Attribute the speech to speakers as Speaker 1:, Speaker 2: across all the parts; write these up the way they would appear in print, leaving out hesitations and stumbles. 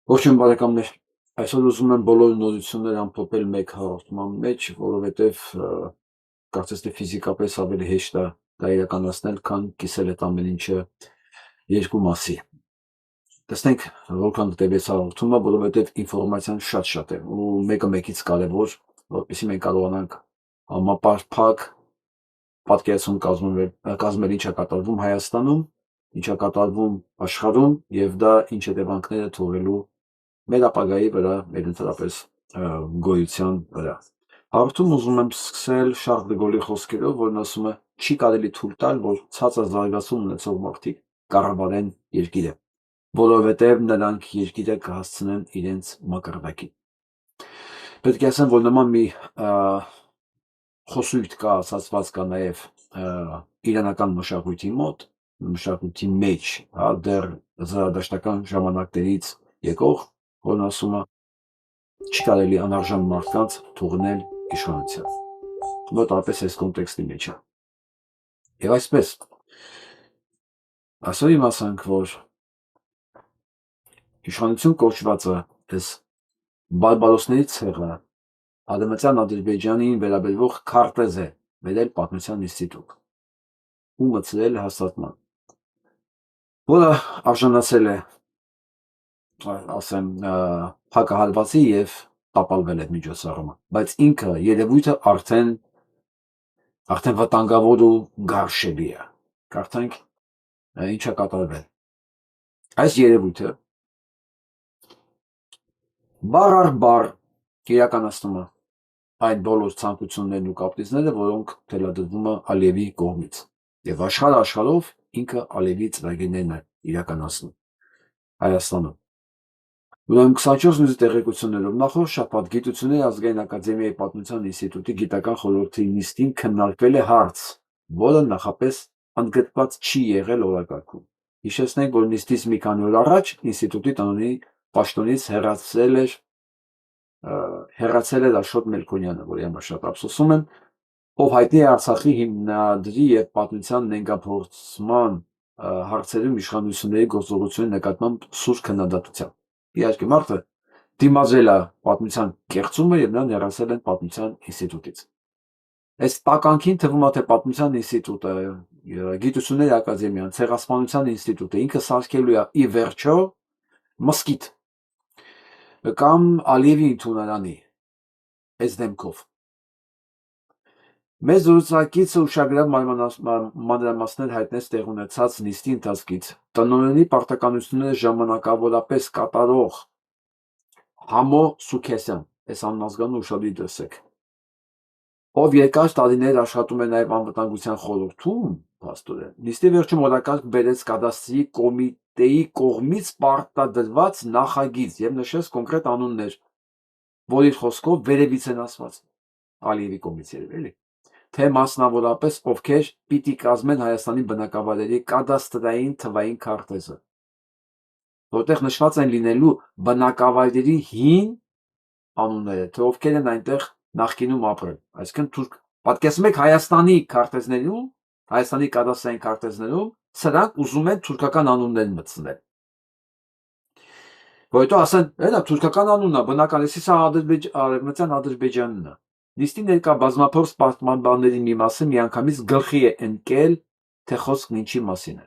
Speaker 1: Ողջույն բարեկամներ, այսօր ուզում եմ բոլոր նորությունները ամփոփել մեկ հաղորդման մեջ, որովհետև կարծես թե ֆիզիկապես ավելի հեշտ է դա իրականացնել, քան կիսել այդ ամեն ինչը երկու մասի։ Տեսնենք որքան տևեց հաղորդումը, որովհետև ինֆորմացիան շատ է ու մեկը մեկից կարևոր, որպեսզի մենք կարողանանք համապարփակ պատկերացում կազմել ինչ է կատարվում Հայաստանում, ինչ է կատարվում աշխարհում եւ դա ինչ հետևանքներ է թողելու մեր ապագայի վրա, մեր ընդհանրապես գոյության վրա։ Հաղորդում ուզում եմ սկսել Շարլ դե Գոլի խոսքերով, որն ասում է՝ չի կարելի թույլ տալ, որ ցածր զարգացում ունեցող մարդիկ կառավարեն երկիրը, որովհետև նրանք երկիրը կհասցնեն իրենց մակարդակին։ Պետք է ասեմ, որ նման մի խոսույթ կա, ասացված կա նաև իրանական մշակույթի մոտ, մշակույթի մեջ, դեռ զարադաշտական ժամանակներից եկող, որն ասում է չի կարելի անարժան մարդկանց թողնել իշխանության։ Մոտավորապես այս կոնտեքստի մեջ է։ Եվ այսպես, այսօր իմացանք, որ իշխանություն կոչվածը այս բարբարոսների ցեղը Արևմտյան Ադրբեջանին վերաբերող քարտեզ է բերել պատմության ինստիտուտ ու մցրել հաստատման, որը արժանացել է, ասեմ, հակահարվածի եւ տապալվել այդ միջոցառումը, բայց ինքը երևույթը արդեն վտանգավոր ու գարշելի է։ Կարդանք ինչ է կատարվել։ Այս երևույթը բառ առ բառ իրականացնում է այդ բոլոր ցանկություններն ու կապրիզները, որոնք թելադրվում է Ալիևի կողմից, եւ աշխարհով ինքը Ալիևի ծրագիրներն է իրականացնում Հայաստանում։ Ուրեմն 24 նույն տեղեկություններով նախորդ շաբաթ Գիտությունների ազգային ակադեմիայի պատմության ինստիտուտի գիտական խորհրդի նիստին քննարկվել է հարց, որը նախապես ընդգրկված չի եղել օրակարգում։ Հիշեցնենք, որ նիստից մի քանի օր առաջ ինստիտուտի տնօրենի պաշտոնից հեռացել էր Աշոտ Մելքոնյանը, որի համար շատ ափսոսում եմ, ով հայտնի է Արցախի հիմնադրի եւ պատմության նենգափոխման հարցերում իշխանությունների գործողությունների նկատմամբ սուր քննադատությամբ։ Իհարկե մարդը դիմադրել է պատմության կեղծումը եւ նրան հեռացել են պատմության ինստիտուտից։ Այս տականքին թվում է, թե պատմության ինստիտուտը, գիտությունների ակադեմիան, ցեղասպանության ինստիտուտը ինքը սարքելու է ի վերջո մզկիթ կամ Ալիևի ընդունարանի այս դեմքով։ Մեր զրուցակիցը ուշագրավ մանրամասներ հայտնեց տեղ ունեցած նիստի ընթացքից, տնօրենի պարտականությունները ժամանակավորապես կատարող Համո Սուքեսյան, այս անմազգանու ուշադրի դրսեք, ով երկար տարիներ աշխատում է նաև անվտանգության խորհրդում, փաստորեն, նիստի վերջում օրակարգ բերեց կադաստրի կոմիտեի կողմից պարտադրված նախագիծ եւ նշեց կոնկրետ անուններ, որ իր խոսքով վերևից են ասված Ալիևի կողմից էլի, թե մասնավորապես ովքեր պիտի կազմեն Հայաստանի բնակավայրերի կադաստրային թվային քարտեզը, որտեղ նշված են լինելու բնակավայրերի հին անունները, թե ովքեր են այնտեղ նախկինում ապրել, այսինքն պատկերացնում եք Հայաստանի քարտեզներում, Հայաստանի կադաստրային քարտեզներում սրանք ուզում են թուրքական անուններ մտցնել, որ հետո ասեն, դա թուրքական անունն է, բնական է, սա Արևմտյան Ադրբեջանն է։ Նիստի ներկա բազմափորձ պատմաբանների մի մասը միանգամից գլխի է ընկել, թե խոսքն ինչի մասին է,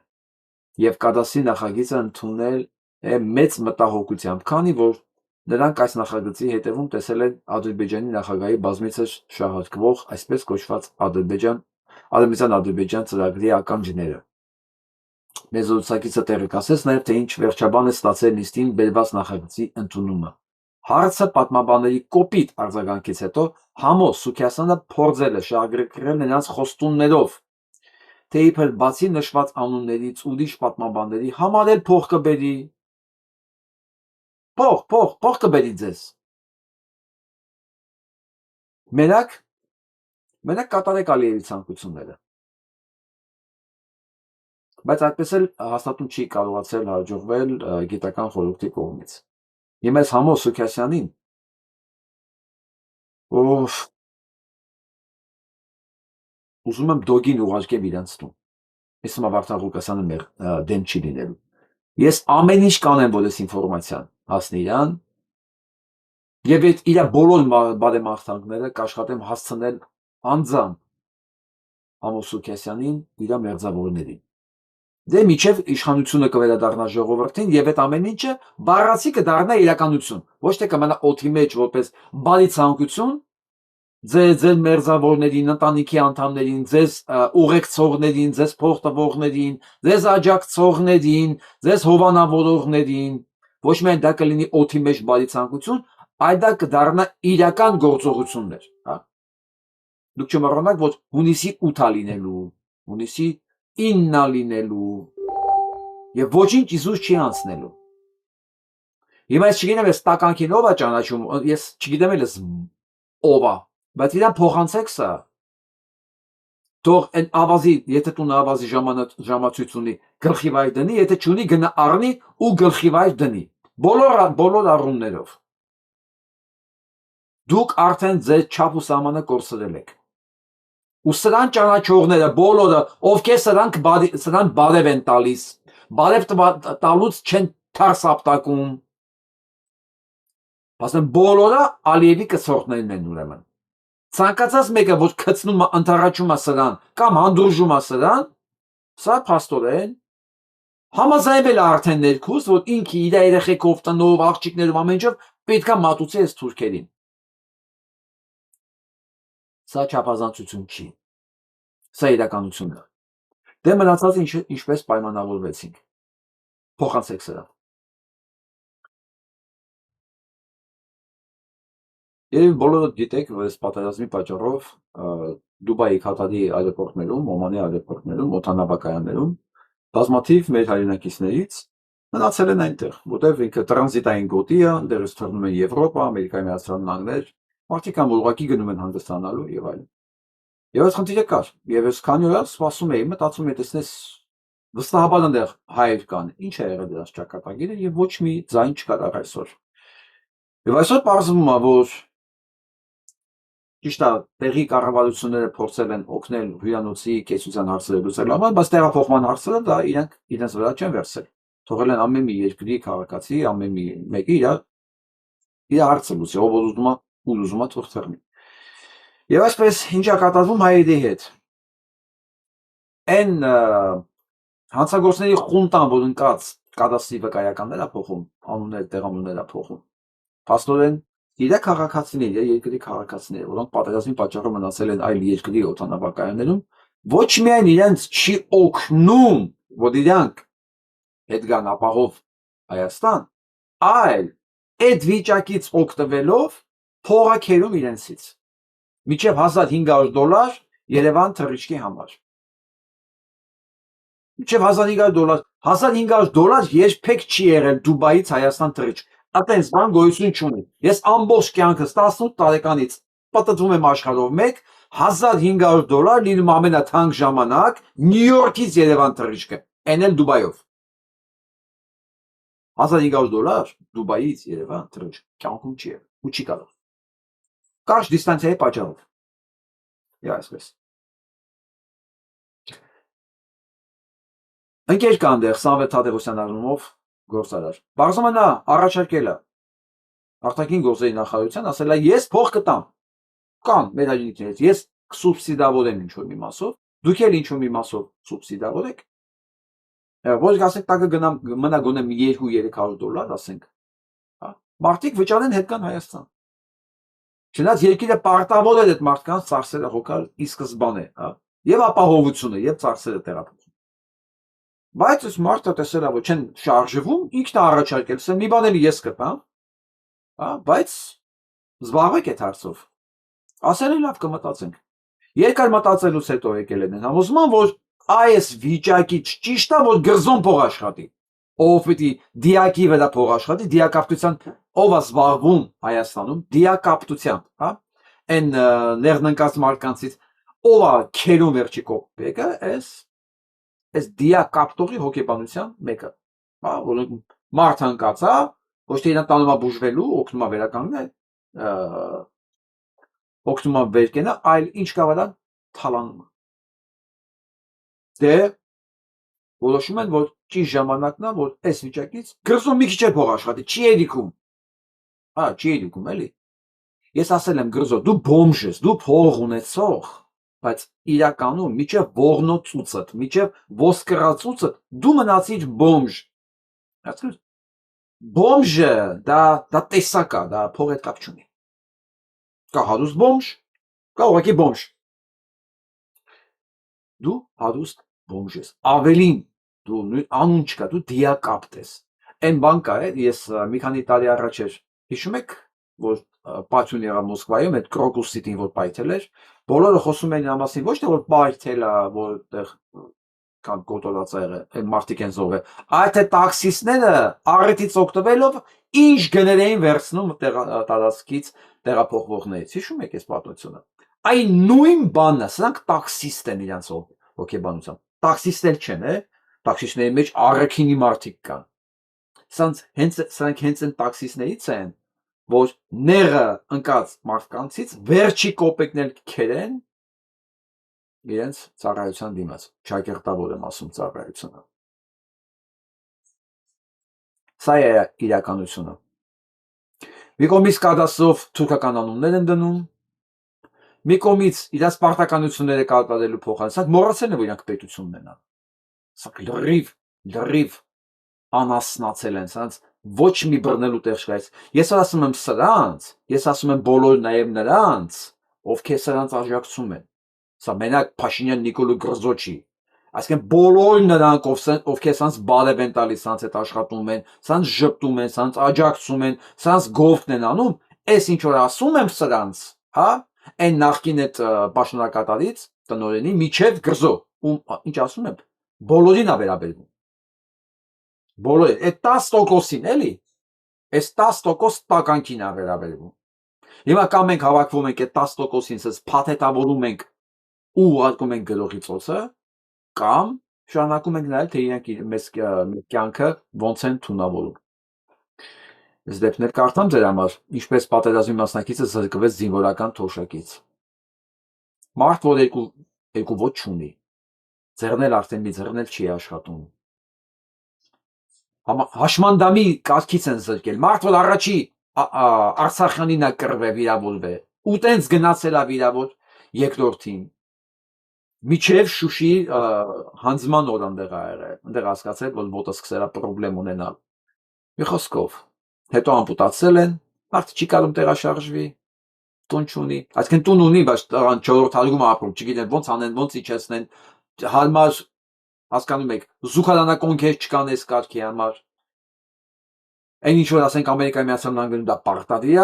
Speaker 1: եւ կադաստրի նախագիծը ընդունել է մեծ մտահոգությամբ, քանի որ նրանք այս նախագծի հետևում տեսել են Ադրբեջանի նախագահի բազմիցս շահարկվող այսպես կոչված Արևմտյան Ադրբեջան ծրագրի ականջները։ Մեր զրուցակիցը տեղեկացրեց նաև, թե ինչ վերջաբան է ստացել նիստին բերված նախագծի ընդունումը։ Հարցը պատմաբանների կոպիտ արձագանքից հետո Համո Սուքասյանը փորձել է շահագրգռել նրանց խոստումներով, թե իբր բացի նշված անուններից ուրիշ պատմաբանների համար էլ փող կբերի։ Փող կբերի ձեզ։ Մենակ կատարեք Ալիևի ցանկությունները։ Բայց այդպես էլ հաստատում չի կարողացել հաջողվել գիտական խորհրդի կողմից։ Եմ այս Համո Սուքասյանին, ով ուզում եմ դոգին ուղարկեմ իրանց տուն։ Իսկ հիմա Վարդան Ղուկասյանը մեր դեմ չի լինելու։ Ես ամեն ինչ կանեմ, որ այս ինֆորմացիան հասնի իրան, եւ այդ իր բոլոր բարեմաղթանքները կաշխատեմ հասցնել անձամբ Համո Սուքեսյանին իր մերձավորներին։ Դե միջև իշխանությունը կվերադառնա ժողովրդին եւ այդ ամեն ինչը բառացի կդառնա իրականություն, ոչ թե կմնա օդի մեջ որպես բարի ցանկություն ձեր մերձավորներին, ընտանիքի անդամներին, ձեզ ուղեկցողներին, ձեզ փոխտվողներին, ձեզ աջակցողներին, ձեզ հովանավորողներին, ոչ միայն դա կլինի օդի մեջ բարի ցանկություն, այլ դա կդառնա իրական գործողություններ, հա։ Դուք չմոռանաք, որ հունիսի 8-ա լինելու, հունիսի 9-ա լինելու եւ ոչինչ իզուր չի անցնելու։ Հիմա ես չգիտեմ ես տականքին ով է ճանաչում, ես չգիտեմ էլ ով է, բայց իրան փոխանցեք սա։ Թող այն ավազի, եթե տուն ավազի ժամացույց ունի, գլխի վայր դնի, եթե չունի գնա առնի ու գլխի վայր դնի։ Բոլոր առումներով։ Դուք արդեն ձեր չափ ու սահմանը կորցրել եք։ Ու սրան ճանաչողները բոլորը, ովքեր սրան բարև են տալիս, բարև տալուց չեն թարս ապտակում։ Ասեն բոլորը Ալիևի կցորդներն են ուրեմն։ Ցանկացած մեկը, որ գցնում է, ընթառաջում է սրան կամ հանդուրժում է սրան, սա փաստորեն համաձայնվել է արդեն ներքուս, որ ինքը իր երեխեքով, տնով, աղջիկներով ամեն ինչով պետքա մատուցի այս թուրքերին։ Սա չափազանցություն չի։ Սա իրականությունն է։ Դե մնացած ինչպես պայմանավորվեցինք։ Փոխանցեք սրա։ Երևի բոլորդ գիտեք, որ այս պատերազմի պատճառով Դուբայի, Քաթարի այրեպորտներում, Օմանի այրեպորտներում, օդանավակայաններում բազմաթիվ մեր հայրենակիցներից մնացել են այնտեղ, որտեղ ինքը տրանզիտային գոտի է, դերս թռնում են Եվրոպա, Ամերիկայի Միացյալ Նահանգներ, մարդիկ կան, որ ուղղակի գնում են հանգստանալու եւ այլն։ Եվ այս խնդիրը կար, եւ ես քանի օր սպասում էի, մտածում էի, տեսնես վստահաբար այնտեղ հայեր կան, ինչ է եղել դրանց ճակատագիրը եւ ոչ մի ձայն չկար այսօր։ Եվ այսօր պարզվում է, որ ճիշտ է, տեղի կառավարությունները փորձել են օգնել հյուրանոցի կեցության հարցերը լուծելու համար, բայց տեղափոխման հարցերը դա իրենց վրա չեն վերցել։ Թողել են ամեն մի երկրի քաղաքացի, ամեն մի մեկը իր հարցը լուծի, ով ուզում է թող թռնի։ Եվ այսպես ինչ է կատարվում հայերի հետ։ Այն հանցագործների խունտան, որ ընկած կադաստրի վկայականներ է փոխում, անուններ, տեղանուններ է փոխում։ Փաստորեն իր քաղաքացիներ, երկրի քաղաքացիներ, որոնք պատերազմի պատճառով մնացել են այլ երկրի օդանավակայաններում, ոչ միայն իրենց չի օգնում, որ իրանք հետ գան ապահով Հայաստան, այլ այդ վիճակից օգտվելով փողակերում իրենցից։ Մինչև $1500 Երևան թռիչքի համար։ Մինչև $1500, $1500 երբեք չի եղել Դուբայից Հայաստան թռիչք։ Այտենց բան գոյություն չունի։ Ես ամբողջ կյանքս 18 տարեկանից պատտվում եմ աշխարհով մեկ $1500 լինում ամենաթանկ ժամանակ Նյու Յորքից Երևան թռիչքը, այն էլ Դուբայով։ $1500 Դուբայից Երևան թռիչք կյանքում չի եղել ու չի կարող։ Կարճ դիստանցիայի պատճառով։ Եվ այսպես։ Ընկեր կան դեր Սամվել Թադևոսյան անունով գործարար։ Բարձում է նա առաջարկել է արտաքին գործերի նախարարության, ասել է ես փող կտամ։ Կան մեր հայրենիքներից, ես սուբսիդավորեմ ինչ-որ մի մասով, դուք էլ ինչ-որ մի մասով սուբսիդավորեք։ Ոչ ասենք տակը մնա գոնե $200-300, ասենք։ Հա։ Մարդիկ վճարեն հետ կան Հայաստան։ Չնայած երկիրը պարտավոր է այդ մարդկանց ծախսերը հոգալ ի սկզբանե, հա։ Եվ ապահովությունը, եւ ծախսերը տեղափոխում։ Բայց այս մարդը տեսել է, որ չեն շարժվում, ինքն է առաջարկել, ասել մի բան էլի ես կտամ, հա, բայց զբաղվեք այդ հարցով։ Ասել են լավ կմտածենք։ Երկար մտածելուց հետո եկել են համոզման, որ այս վիճակից ճիշտ է, որ գրզոն փող աշխատի։ Ով պիտի դիակի վրա փող աշխատի, դիակապտության ով է զբաղվում Հայաստանում, դիակապտությամբ, հա, այն ներննկած մարդկանցից ով է քերում վերջի կոպեկը, այս դիակապտողի հոգեբանության մեկը, հա, որ մարդ հանկած է, ոչ թե իրան տանում է բուժվելու, օգնում է վերականգնել, օգնում է վեր կենա, այլ ինչ կավալա թալանում է։ Դե որոշում են, որ ճիշտ ժամանակն է, որ այս վիճակից գրզում մի քիչ է փող աշխատի, չի երիքում։ Չի երիքում, էլի։ Ես ասել եմ գրզո, դու բոմժ ես, դու փող ունեցող, բայց իրականում միջև ողնոցուցդ, միջև ոսկրածուցդ դու մնացիր բոմժ։ Հասկանում ես։ Բոմժը դա տեսակ է, դա փող հետ կապ չունի։ Կա հարուստ բոմժ, կա ուղղակի բոմժ։ Դու հարուստ բոմժ ես։ Ավելին, դու անուն չկա, դու դիակապտ ես։ Այն բան կա, ես մի քանի տարի առաջ էր, հիշում եք, որ պայթյուն եղավ Մոսկվայում, այդ Կրոկուսիտին, որ պայթել էր, բոլորը խոսում էին նրա մասին, ոչ թե որ պայթել է, որ այդտեղ կամ կոտորած է եղել, այն մարդիկ են զոհվել, այլ թե տաքսիստները առիթից օգտվելով ինչ գներ էին վերցնում տարածքից տեղափոխվողներից։ Հիշում եք այս պատմությունը։ Այն նույն բանն է, սրանք տաքսիստ են իրենց հոգեբանությամբ։ Տաքսիստներ չեն, տաքսիստների մեջ առաքինի մարդիկ կան։ Սրանք հենց այն տաքսիստներից են, որ նեղը ընկած մարդկանցից վերջի կոպեկներ քերեն իրենց ծառայության դիմաց, ճակերտավոր եմ ասում ծառայությունը։ Սա է իրականությունը։ Մի կողմից կադաստրով թուրքական անուններ են դնում, մի կողմից իրաց պարտականությունները կատարելու փոխարեն, սրանք մոռացել են, որ իրանք պետություն ունենան։ Սրանք լրիվ անասնացել են, սրանք ոչ մի բռնելու տեղ չկա։ Ես ասում եմ սրանց, ես ասում եմ բոլոր նաև նրանց, ովքեր սրանց աջակցում են։ Սա մենակ Փաշինյան Նիկոլը գրզո չի։ Այսինքն բոլոր նրանք, ովքեր սրանց բարև են տալիս, սրանց հետ աշխատում են, սրանց ժպտում են, սրանց աջակցում են, սրանց գովքն են անում, այս ինչ որ ասում եմ սրանց, այն նախկին այդ պաշտոնակատարից տնօրենի միջև գրզո, ինչ ասում եմ, բոլորին է վերաբերվում։ Բոլորին, այդ 10%-ին էլի, այս 10% տականքին է վերաբերվում։ Հիմա կամ մենք հավաքվում ենք այդ 10%-ին, ասես փաթեթավորում ենք ու ուղարկում ենք գրողի ծոցը, կամ շարունակում ենք նայել, թե իրենք մեզ կյանքը ոնց են թունավորում։ Այս դեպքներ կարդամ ձեր համար, ինչպես պատերազմի մասնակիցը զրկվեց զինվորական թոշակից։ Մարդ, որ երկու ոչ չունի, ձեռնել արդեն մի ձեռնել չի աշխատում։ Հաշմանդամի կարգից են զրկել, մարդ, որ առաջի Արցախյանին է կռվել, վիրավորվել, ու տենց գնացել է վիրավոր երկրորդին։ Միջև Շուշի հանձնման օր այնտեղ ա եղել, այնտեղ հասկացել, որ ոտը սկսել է պրոբլեմ ունենալ։ Մի խոսքով, հետո ամպուտացել են, մարդը չի կարող տեղաշարժվի, տուն չունի, այսինքն տուն ունի, բայց տղան 4-րդ հարկում ապրում, չգիտեն ոնց անեն, ոնց իջեցնեն, հարմար, հասկանում եք, զուգարանակոնքեր չկան այս կարգի համար։ Այն ինչ որ ասենք Ամերիկայի Միացյալ Նահանգներում դա պարտադիր է,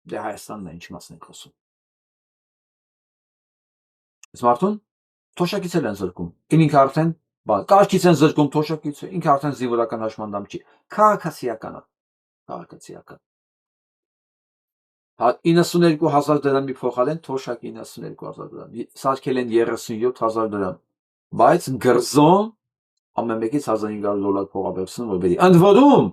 Speaker 1: դե Հայաստանն է ինչ մասն ենք խոսում։ Այս մարդուն թոշակից են զրկում, ինքը արդեն կարգից են զրկում թոշակից, ինքը արդեն զինվորական հաշմանդամ չի, քաղաքացիական է, քաղաքացիական։ 92,000 դրամի փոխարեն թոշակ 92,000 դրամ, սարքել են 37,000 դրամ, բայց գրզոն ամեն մեկից $1,500 փող վերցնում, որ բերի։ Ընդ որում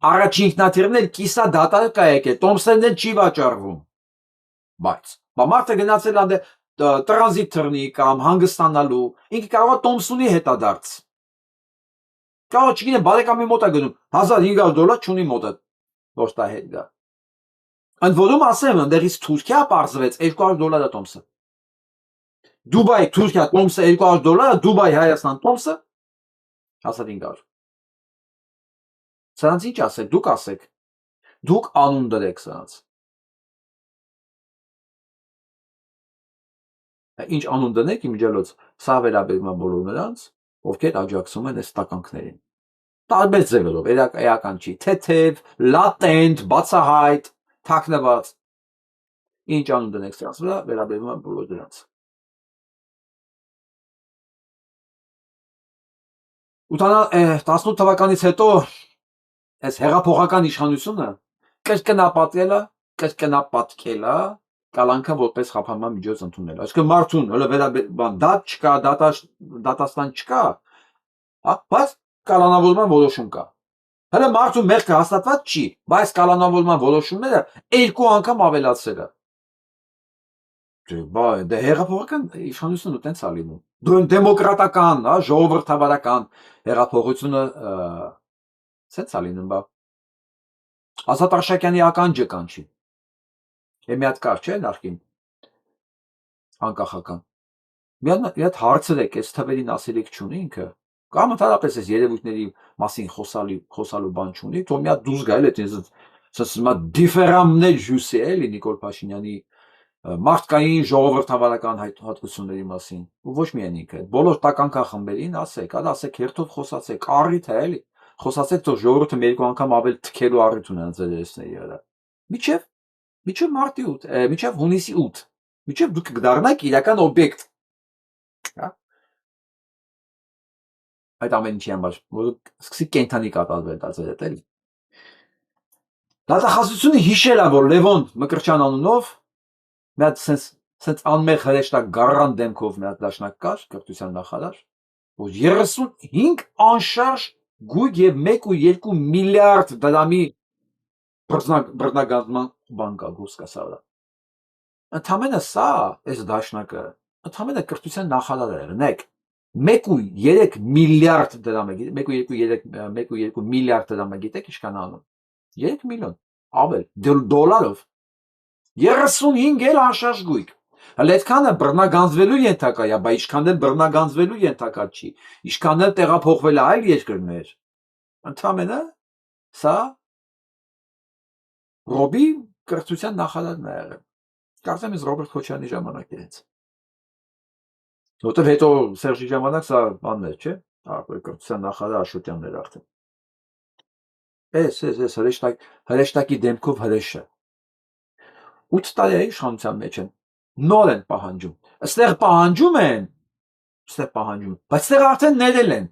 Speaker 1: առաջին ինքնաթիռներ կիսա դատարկ կա եկել, Տոմսերն չի վաճառվում։ Բայց մարդը գնացել է տրանզիտ թռնի կամ հանգստանալու, ինքը կարող է Տոմսունի հետադարձ։ Կարող չգիտեմ, բարեկամի մոտ է գնում, $1,500 չունի մոտը, որ տա հետ գա։ Ընդ որում ասեմ, ընդեղից Թուրքիա պարզվեց $200 Տոմսը։ Դուբայ, Թուրքիա Տոմսը $200, Դուբայ, Հայաստան Տոմսը 1,500։ Սրանց ինչ ասեք, դուք ասեք, դուք անուն դրեք սրանց։ Ինչ անուն դնեք իմիջիալոց, սա վերաբերում է բոլոր նրանց, ովքեր աջակցում են այս տականքներին։ Տարբեր ձևերով, էական չի, թեթև, լատենտ, բացահայտ, թաքնված։ Ինչ անուն դնեք սրանց վրա, վերաբերում է բոլոր դրանց։ 18 թվականից հետո այս հեղափոխական իշխանությունը կրկնապատկել է կալանքը որպես խափանման միջոց ընդունել։ Այսինքն մարդուն հələ դատ չկա, դատաստան չկա, բայց կալանավորման որոշում կա։ Հələ մարդու մեղքը հաստատված չի, բայց կալանավորման որոշումները 2 անգամ ավելացել է։ Դե հեղափոխական իշխանությունը տենց է լինում։ Դու դեմոկրատական, հա, ժողովրդավարական հեղափոխությունը սենց է լինում, բա։ Ազատ Արշակյանի ականջը կանչի։ Մի հատ կար, չէ՞, նախկին անկախական։ Մի հատ հարցրեք, այս թվերին ասելիք չունի ինքը։ Կամ ընդհանրապես այս երևույթների մասին խոսալու բան չունի, թող մի հատ դուրս գա էլ այդպես ասում դիֆերամներ ջուսի էլի Նիկոլ Փաշինյանի մարդկային ժողովրդավարական հատկությունների մասին, ու ոչ միայն ինքը, բոլոր տականքախմբերին ասեք, ասեք հերթով խոսացեք, առիթ է էլի, խոսացեք, թող ժողովուրդը մի երկու անգամ ավել թքելու առիթ ունենա ձեր երեսների վրա։ Միջև մարտի 8, միջև հունիսի 8, միջև դուք կդառնաք իրական օբյեկտ։ Այդ ամեն ինչի համար, որ սկսի կենթանի կատարվել դա ձեր հետ էլի։ Դատախազությունը հիշել է, որ Լևոն Մկրտչյան անունով մի հատ սենց անմեղ հրեշտակ գառան դեմքով մի հատ դաշնակ կար, կրթության նախարար, որ 35 անշարժ գույք եւ 1.2 միլիարդ դրամի բռնագազման բան կա, գուս կա սա վրա։ Ընդամենը սա, այս դաշնակը, ընդամենը կրթության նախարարը եղնեք 1.3 միլիարդ դրամ է, 1.2 միլիարդ դրամ է, գիտեք ինչքան անում։ 3 միլիոն, ավել, դոլարով 35 էլ անշարժ գույք։ Հələ այդքանը բռնագանձվելու ենթակա է, բայց ինչքան էլ բռնագանձվելու ենթակա չի, ինչքան էլ տեղափոխվել է այլ երկրներ։ Ընդամենը սա Ռոբի կրթության նախարարն է եղել։ Կարծեմ ես Ռոբերտ Քոչարյանի ժամանակից։ Որտեվ հետո Սերժի ժամանակ սա բանն էր, չէ՞։ Կրթության նախարար Աշոտյանն էր արդեն։ Էս հրեշտակի դեմքով հրեշը։ 8 տարի է իշխանության մեջ են։ Նոր են պահանջում։ Այստեղ պահանջում են, բայց այստեղ արդեն ներել են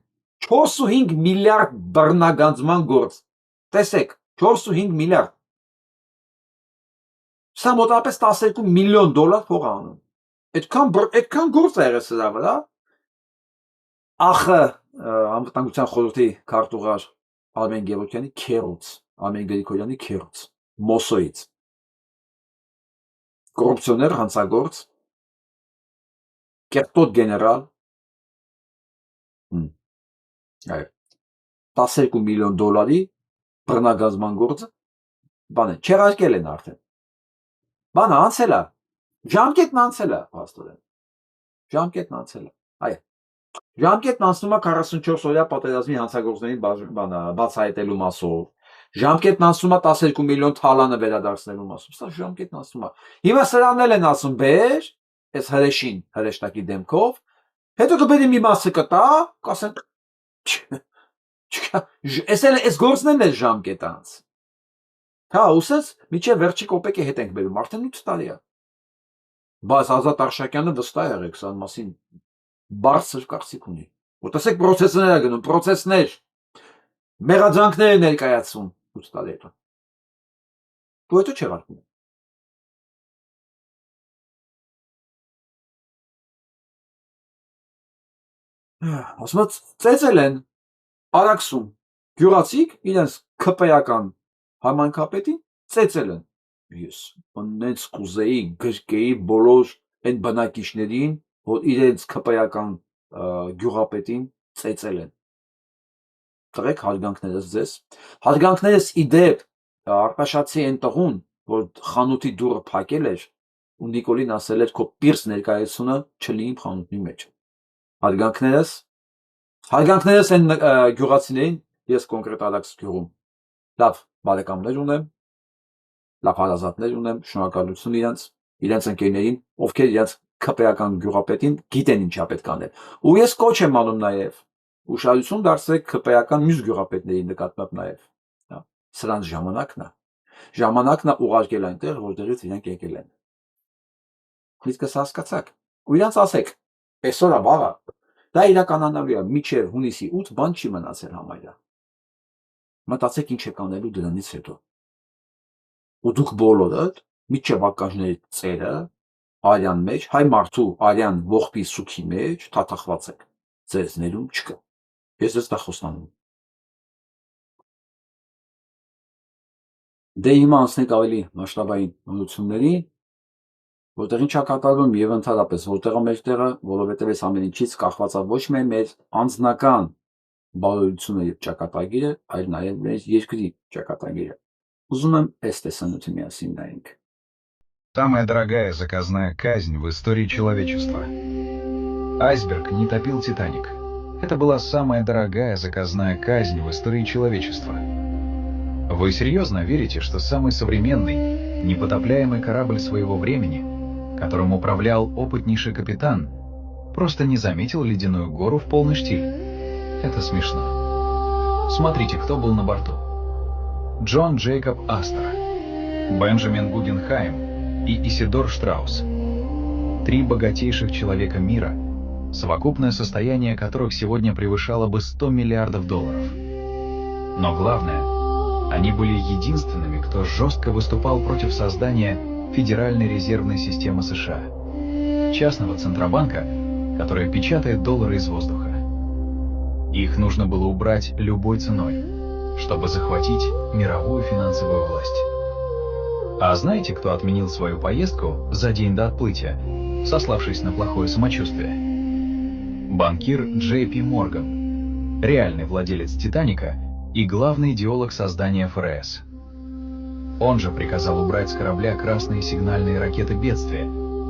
Speaker 1: 4.5 միլիարդ բռնագանձման գործ։ Տեսեք, 4.5 միլիարդ։ Սա մոտավորապես 12 միլիոն դոլար փող է անում։ Այդքան գործ է եղել սրա վրա։ Ախը անվտանգության խորհրդի քարտուղար Արմեն Գևորգյանի քերոց, Արմեն Գրիգորյանի քերոց, Մոսոից։ Կոռուպցիոներ, հանցագործ, կեղտոտ գեներալ։ Այո։ 12 միլիոն դոլարի բռնագազման գործը բան է, չեղարկել են արդեն։ Բանը անցել է, ժամկետն անցել է, փաստորեն։ Ժամկետն անցել է, այո։ Ժամկետն անցնում է 44 օրյա պատերազմի հանցագործներին բացահայտելու մասով։ Ժամկետն անցնում է 12 միլիոն թալանը վերադարձնելու մասով։ Սա ժամկետն անցնում է։ Հիմա սրանն էլ են ասում բեր, այս հրեշին, հրեշտակի դեմքով, հետո կբերի մի մասը կտա, կասեն այս գործն էլ է ժամկետ անց։ Հա, ուսած միջև վերջի կոպեկի հետ ենք բերում, արդեն 8 տարի է։ Բայց Ազատ Արշակյանը վստահ եղեք, սա մասին բարձր կարծիք ունի։ Որ տեսեք պրոցեսներ է գնում, պրոցեսներ, մեղադրանքներ է ներկայացում 8 տարի հետո։ Դու հետո չեղարկում։ Ասում եմ, ծեծել են Արաքսում գյուղացիք իրենց ՔՊ-ական համայնքապետին ծեծել են։ Ես նենց կուզեի գրկեի բոլոր այն բնակիչներին, որ իրենց ՔՊ-ական գյուղապետին ծեծել են։ Տվեք հարգանքներս ձեզ։ Հարգանքներս ի դեպ Արտաշացի այն տղուն, որ խանութի դուռը փակել էր ու Նիկոլին ասել էր քո պիրս ներկայացությունը չլինի խանութի մեջ։ Հարգանքներս այն գյուղացիներին, ես կոնկրետ Արաքս գյուղում լավ բարեկամներ ունեմ, լավ հարազատներ ունեմ, շնորհակալություն իրենց ընկերներին, ովքեր իրենց ՔՊ-ական գյուղապետին գիտեն ինչա պետք անել։ Ու ես կոչ եմ անում նաև ուշադրություն դարձրեք ՔՊ-ական մյուս գյուղապետների նկատմամբ նաև։ Սրանց ժամանակն է ուղարկել այնտեղ, որտեղից իրենք եկել են։ Միտքս հասկացաք։ Ու իրանց ասեք, այսօր է վաղը, դա իրականանալու է մինչև հունիսի 8 բան չի մնացել համարյա։ Մտածեք ինչ եք անելու դրանից հետո։ Ու դուք բոլորդ միջև ականջների ծերը արյան մեջ, հայ մարդու արյան ողբի սուքի մեջ թաթախված եք։ Ձեզ ներում չկա։ Ես ձեզ դա խոստանում։ Դե հիմա անցնենք ավելի մասշտաբային նորությունների։ որտեղ ինչ է կատարվում եւ ընդհանրապես որտեղ է մեր տեղը, որովհետեւ այս ամեն ինչից կախված է ոչ միայն մեր անձնական բարօրությունը եւ ճակատագիրը, այլ նաեւ մեր երկրի ճակատագիրը։ Ուզում եմ այս տեսանյութը միասին նայենք։
Speaker 2: Самая дорогая заказная казнь в истории человечества. Айсберг не топил Титаник. Это была самая дорогая заказная казнь в истории человечества. Вы серьезно верите, что самый современный, непотопляемый корабль своего времени, которым управлял опытнейший капитан, просто не заметил ледяную гору в полный штиль? Это смешно. Смотрите, кто был на борту. Джон Джейкоб Астер, Бенджамин Гугенхайм и Исидор Штраус. 3 богатейших человека мира, совокупное состояние которых сегодня превышало бы $100 миллиардов. Но главное, они были единственными, кто жестко выступал против создания Федеральной резервной системы США, частного центробанка, которая печатает доллары из воздуха. Их нужно было убрать любой ценой, чтобы захватить мировую финансовую власть. А знаете, кто отменил свою поездку за день до отплытия, сославшись на плохое самочувствие? Банкир Джей Пи Морган, реальный владелец «Титаника» и главный идеолог создания ФРС. Он же приказал убрать с корабля красные сигнальные ракеты бедствия,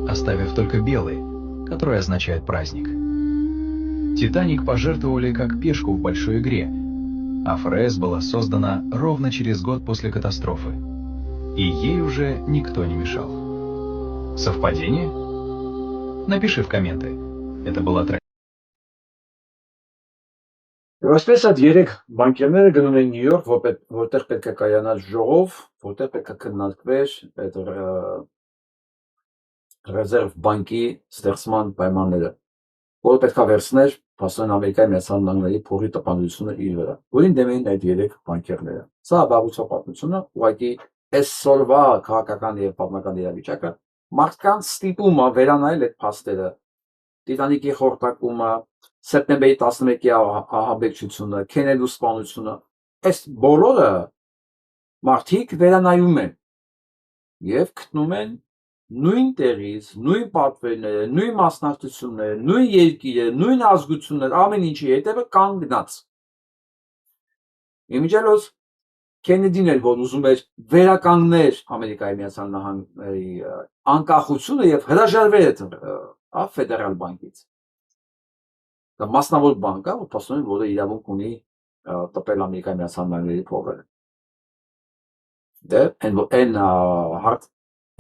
Speaker 2: оставив только белые, которые означают праздник. «Титаник» пожертвовали как пешку в большой игре, а ФРС была создана ровно через год после катастрофы, и ей уже никто не мешал. Совпадение? Напиши в комменты. Это была
Speaker 1: Այսպես այդ 3 բանկերները գնում են Նյու Յորք, որտեղ պետք է կայանար ժողով, որտեղ պետք է քննարկվեր այդ ռեզերվ բանկի ստեղծման պայմանները, որը պետք է վերցներ փաստորեն Ամերիկայի Միացյալ Նահանգների փողի տպագրությունը իր վրա, որին դեմ էին այդ 3 բանկերները։ Սա բաղուցող պատմությունը ուղղակի այսօրվա քաղաքական եւ պատմական իրավիճակը մարդկանց ստիպում է վերանայել այդ փաստերը։ Տիտանիկի խորտակումը, սեպտեմբերի 11-ի ահաբեկչությունը, Քենեդու սպանությունը, այս բոլորը մարդիկ վերանայում են եւ գտնում են նույն տեղից, նույն պատվերները, նույն մասնակցությունները, նույն երկիրը, նույն ազգությունները, ամեն ինչի հետևը կանգնած։ Իմիջիալոս Քենեդին էլ որ ուզում էր վերականգնել Ամերիկայի Միացյալ Նահանգների անկախությունը եւ հրաժարվել այդ ֆեդերալ բանկից։ Դա մասնավոր բանկ է, որ փաստորեն որը իրավունք ունի տպել Ամերիկայի Միացյալ Նահանգների փողերը։ Դե այն հարց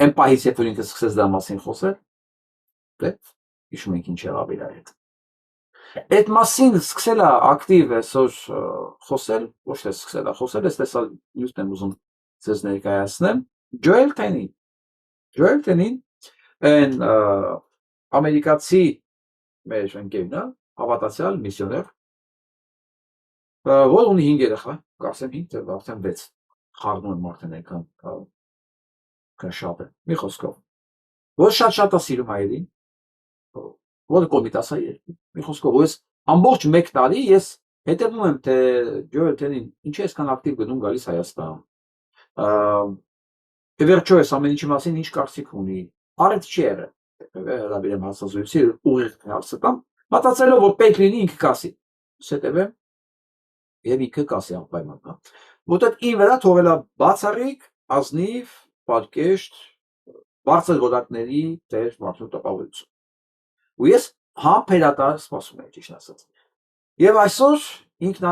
Speaker 1: այն պահից երբ որ ինքը սկսեց դա մասին խոսել, դե հիշում ենք ինչ եղավ իր հետ։ Այդ մասին սկսել է ակտիվ այսօր խոսել, ոչ թե սկսել է խոսել, այս տեսալ նյութն եմ ուզում ձեզ ներկայացնեմ, Ջոել Թենին, այն ամերիկացի մեր ընկերն է, հավատացյալ միսիոներ, որ ունի 5 երեխա, կարծեմ 5 թե արդեն 6, խառնում եմ արդեն այնքան շատ է, մի խոսքով, որ շատ է սիրում հայերին, որը կոմիտաս է երկու, մի խոսքով, որ ես ամբողջ 1 տարի ես հետևում եմ, թե Ջոել Թենին ինչի այսքան ակտիվ գնում գալիս Հայաստան, վերջո այս ամեն ինչի մասին ինչ կարծիք ունի, արեց չի եղել, հրավիրեմ հարցազրույցի ուղիղ հարցը տամ, մտածելով որ պետք լինի ինքը կասի, հետևեմ եւ ինքը կասի անպայման, որտեղ ին վրա թողել է բացառիկ ազնիվ պատկեշտ բարձր որակների տեր մարդու տպավորություն։ Ու ես համբերատար սպասում եմ ճիշտ ասած։ Եվ այսօր ինքն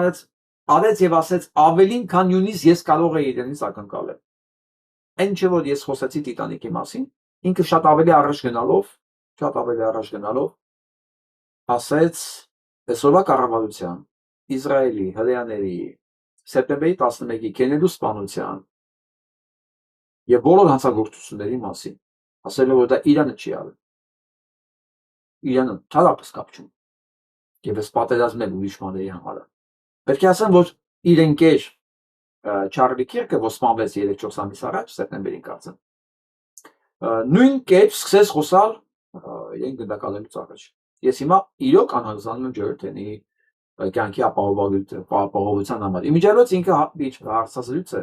Speaker 1: արեց եւ ասեց ավելին, քան նույնիսկ ես կարող եի իրենից ակնկալել։ Այն չէ որ ես խոսեցի Տիտանիկի մասին, ինքը շատ ավելի առաջ գնալով ասեց այսօրվա կառավարության, Իսրայելի, հրեաների, սեպտեմբերի 11-ի Քենեդու սպանության եւ բոլոր հանցագործությունների մասին, ասելով որ դա Իրանը չի արել։ Իրանը թարապս կապ չունի։ Եվ ես պատերազմել եմ ուրիշ բաների համար։ Պետք է ասեմ, որ իր ընկեր Չարլի Քիրկը, որ սպանվեց 3-4 ամիս առաջ, սեպտեմբերին կարծեմ, նույն կերպ սկսեց խոսալ իրեն գնդակալելուց առաջ։ Ես հիմա իրոք անհանգստանում եմ Ջոել Թենի կյանքի ապահովության համար։ Իմիջիայլոց ինքը հարցազրույց է,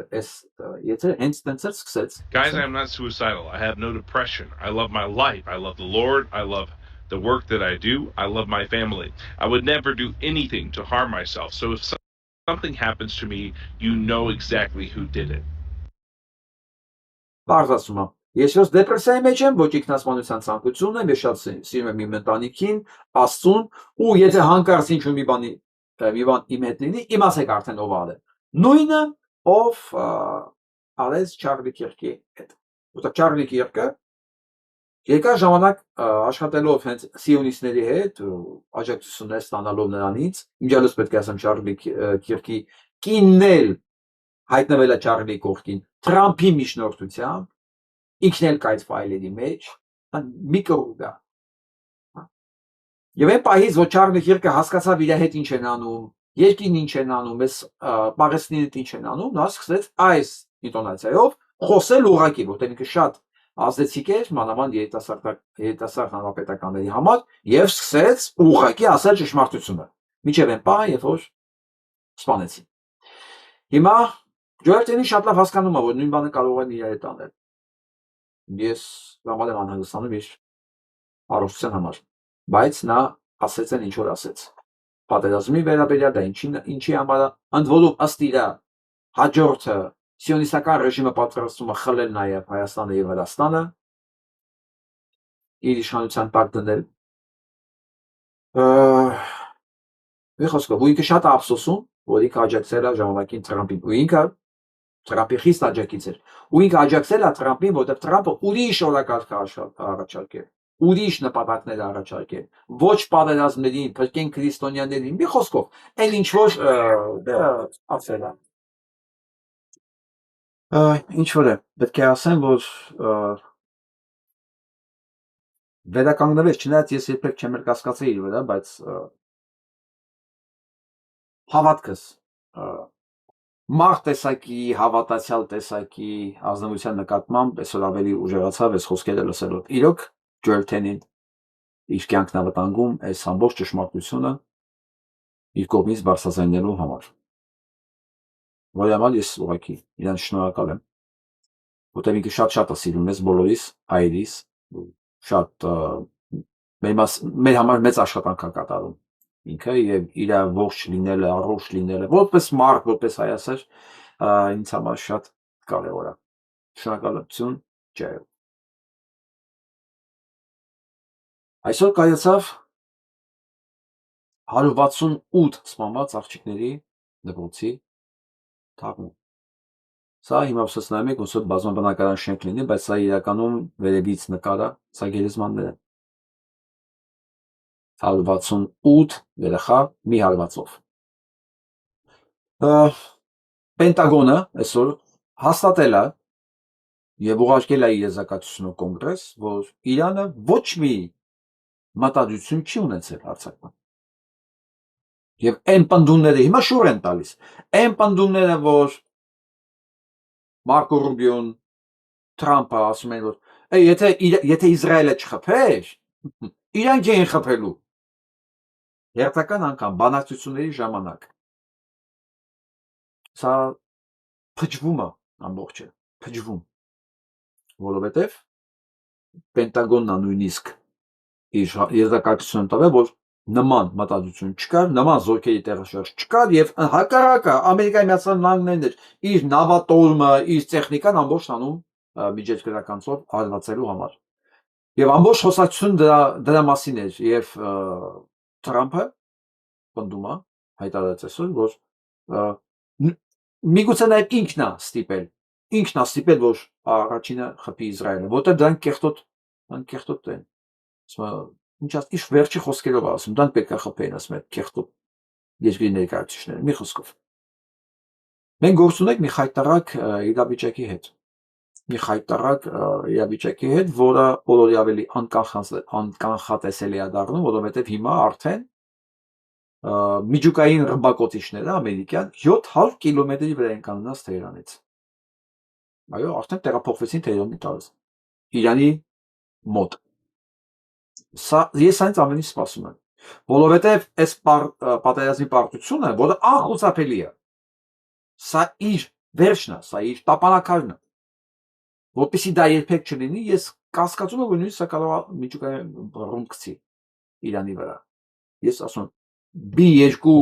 Speaker 1: եթե հենց տենց էր սկսեց։
Speaker 3: Guys, I'm not suicidal. I have no depression. I love my life. I love the Lord. I love the work that I do. I love my family. I would never do anything to harm myself. So if something happens to me, you know exactly who did it.
Speaker 1: Բարձ ասում եմ, ես ոչ դեպրեսիայի մեջ եմ, ոչ ինքնասպանության ցանկություն եմ, ես շատ սիրում եմ իմ ընտանիքին, Աստծուն, ու եթե հանկարծ ինչ-որ մի բան իմ հետ լինի, իմացեք արդեն ով ալ է։ Նույնը ով արեց Չարլի Կիրկի հետ։ Որտեղ Չարլի Կիրկը երկար ժամանակ աշխատելով հենց սիոնիստների հետ, աջակցություններ ստանալով նրանից, իմիջիայլոց պետք է ասեմ Չարլի Կիրկի կինն էլ հայտնվել է Չարլի կողքին Թրամփի միջնորդությամբ, ինքն էլ կայց ֆայլերի մեջ, մի կողմ գա։ Եվ այն պահից, որ Չարլի Կիրկը հասկացավ իր հետ ինչ են անում, երկին ինչ են անում, այս Պաղեստինից ինչ են անում, նա սկսեց այս ինտոնացիայով խոսել ուղղակի, որտեղ ինքը շատ ազդեցիկ էր մանավանդ երիտասարդ հանրապետականների համար եւ սկսեց ուղղակի ասել ճշմարտությունը։ Միջև այն պահը, երբ որ սպանեցին։ Հիմա Ջոելտինի շատ լավ հասկանում է, որ նույն բանը կարող են իր հետ անել։ Ես լավ եմ անհանգստանում իր առողջության համար, բայց նա ասեց այն ինչ որ ասեց։ Պատերազմի վերաբերյալ դա ինչի համար է, ընդ որում ըստ իր հաջորդը սիոնիստական ռեժիմը պատրաստում է խլել նաև Հայաստանը եւ Վրաստանը, իր իշխանության տակ դնել։ Մի խոսքով, ու ինքը շատ է ափսոսում, որ ինքը աջակցել է ժամանակին Թրամփին, ու ինքը Թրամփի խիստ աջակից էր, ու ինքը աջակցել է Թրամփին, որտեղ Թրամփը ուրիշ օրակարգ առաջարկել, ուրիշ նպատակներ առաջարկել, ոչ պատերազմներին, փրկեն քրիստոնյաներին, մի խոսքով, այն ինչ որ ասել է։ Ինչ որ է, պետք է ասեմ, որ վերականգնվեց, չնայած ես երբեք չեմ կասկածել իր վրա, բայց հավատքս մարդ տեսակի, հավատացյալ տեսակի ազնվության նկատմամբ այսօր ավելի ուժեղացավ այս խոսքերը լսելով։ Իրոք Ջոելթենին իր կյանքն ավտանգում այս ամբողջ ճշմարտությունը իր կողմից բարձրացնելու համար։ Որի համար ես ուղղակի իրան շնորհակալ եմ, որտեղ ինքը շատ է սիրում մեզ բոլորիս, հայրիս, շատ մեր համար մեծ աշխատանք է կատարում ինքը եւ իր ողջ լինելը, առողջ լինելը, որպես մարդ, որպես հայասեր, ինձ համար շատ կարեւոր է։ Շնորհակալություն, ջայ։ Այսօր կայացավ 168 սպանված աղջիկների դպրոցի թաղում։ Սա հիմա ուսած նայում եք, ոնց որ բազմաբնակարան շենք լինի, բայց սա իրականում վերևից նկար է, սա գերեզմաններ են։ 168 երեխա մի հարվածով։ Պենտագոնը այսօր հաստատել է եւ ուղարկել է իր եզրակացությունը կոնգրես, որ Իրանը ոչ մի մտադրություն չի ունեցել հարձակման։ Եվ այն պնդումները հիմա շուռ են տալիս։ Այն պնդումները, որ Մարկո Ռուբիոն, Թրամփը ասում են, որ եթե Իսրայելը չխփեր, իրանք էին խփելու։ Հերթական անգամ բանակցությունների ժամանակ սա փչվում է ամբողջը, փչվում, որովհետև Պենտագոնն է նույնիսկ իր եզրակացություն տվել, որ նման մտադրություն չկար, նման զորքերի տեղաշարժ չկար եւ հակառակը Ամերիկայի Միացյալ Նահանգներն էր իր նավատորմը, իր տեխնիկան ամբողջ անում միջերկրականցով հարվածելու համար։ Եվ ամբողջ խոսակցությունը դրա մասին էր եւ Թրամփը պնդում է հայտարարեց այսօր, որ միգուցե նաև ինքն է ստիպել, որ առաջինը խփի Իսրայելը, որտեղ դրանք կեղտոտ են։ Ինչ վերջի խոսքերով ասում, դրանք պետք է խփեին, ասում են կեղտոտ երկրի ներկայացուցիչները, մի խոսքով։ Մենք գործ ունենք մի խայտարակ իրավիճակի հետ, որը բոլորի ավելի անկանխատեսելի է դառնում, որովհետև հիմա արդեն միջուկային ռմբակոծիչները ամերիկյան 700 կիլոմետրի վրա են կանգնած Թեհրանից։ Այո, արդեն տեղափոխվեցին Թեհրանի տարածք, Իրանի մոտ։ Ես այնց ամենից սպասում եմ։ Որովհետև այս պատերազմի պարտությունը, որը անխուսափելի է, սա իր վերջն է, սա իր տապանակարն է, որպեսզի դա երբեք չլինի, ես կասկածում եմ, որ նույնիսկ սա կարող է միջուկային ռումբ գցի Իրանի վրա։ Ես ասում եմ, B2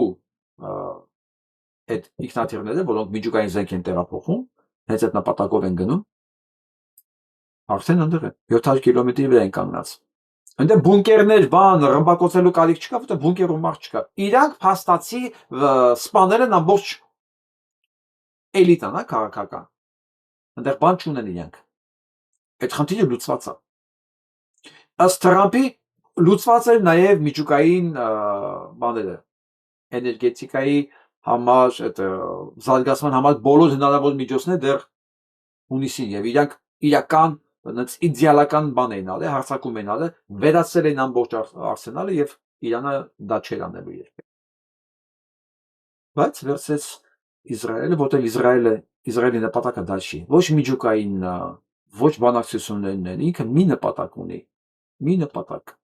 Speaker 1: այդ ինքնաթիռները, որոնք միջուկային զենք են տեղափոխում, հենց այդ նպատակով են գնում, արդեն ընդեղ են 700 կիլոմետրի վրա են կանգնած։ Այնտեղ բունկերներ, բան, ռմբակոծելու կարիք չկա, որտեղ բունկերում մարդ չկա։ Իրանք փաստացի սպանել են ամբողջ էլիտան, քաղաքական։ Այնտեղ բան չունեն իրանք։ Այդ խնդիրը լուծված է։ Ըստ Թրամփի լուծված է նաև միջուկային բաները, էներգետիկայի համար, այդ զարգացման համար բոլոր հնարավոր միջոցներ դեռ հունիսին եւ իրանք իրական իդեալական բան էին արել, հարձակում էին արել, վերացրել են ամբողջ արսենալը եւ Իրանը դա չէր անելու երբեք։ Բայց վերցրեց Իսրայելը, որտեղ Իսրայելի նպատակը դա չի։ Ոչ միջուկային, ոչ բանակցություններն են, ինքը մի նպատակ ունի, մի նպատակ՝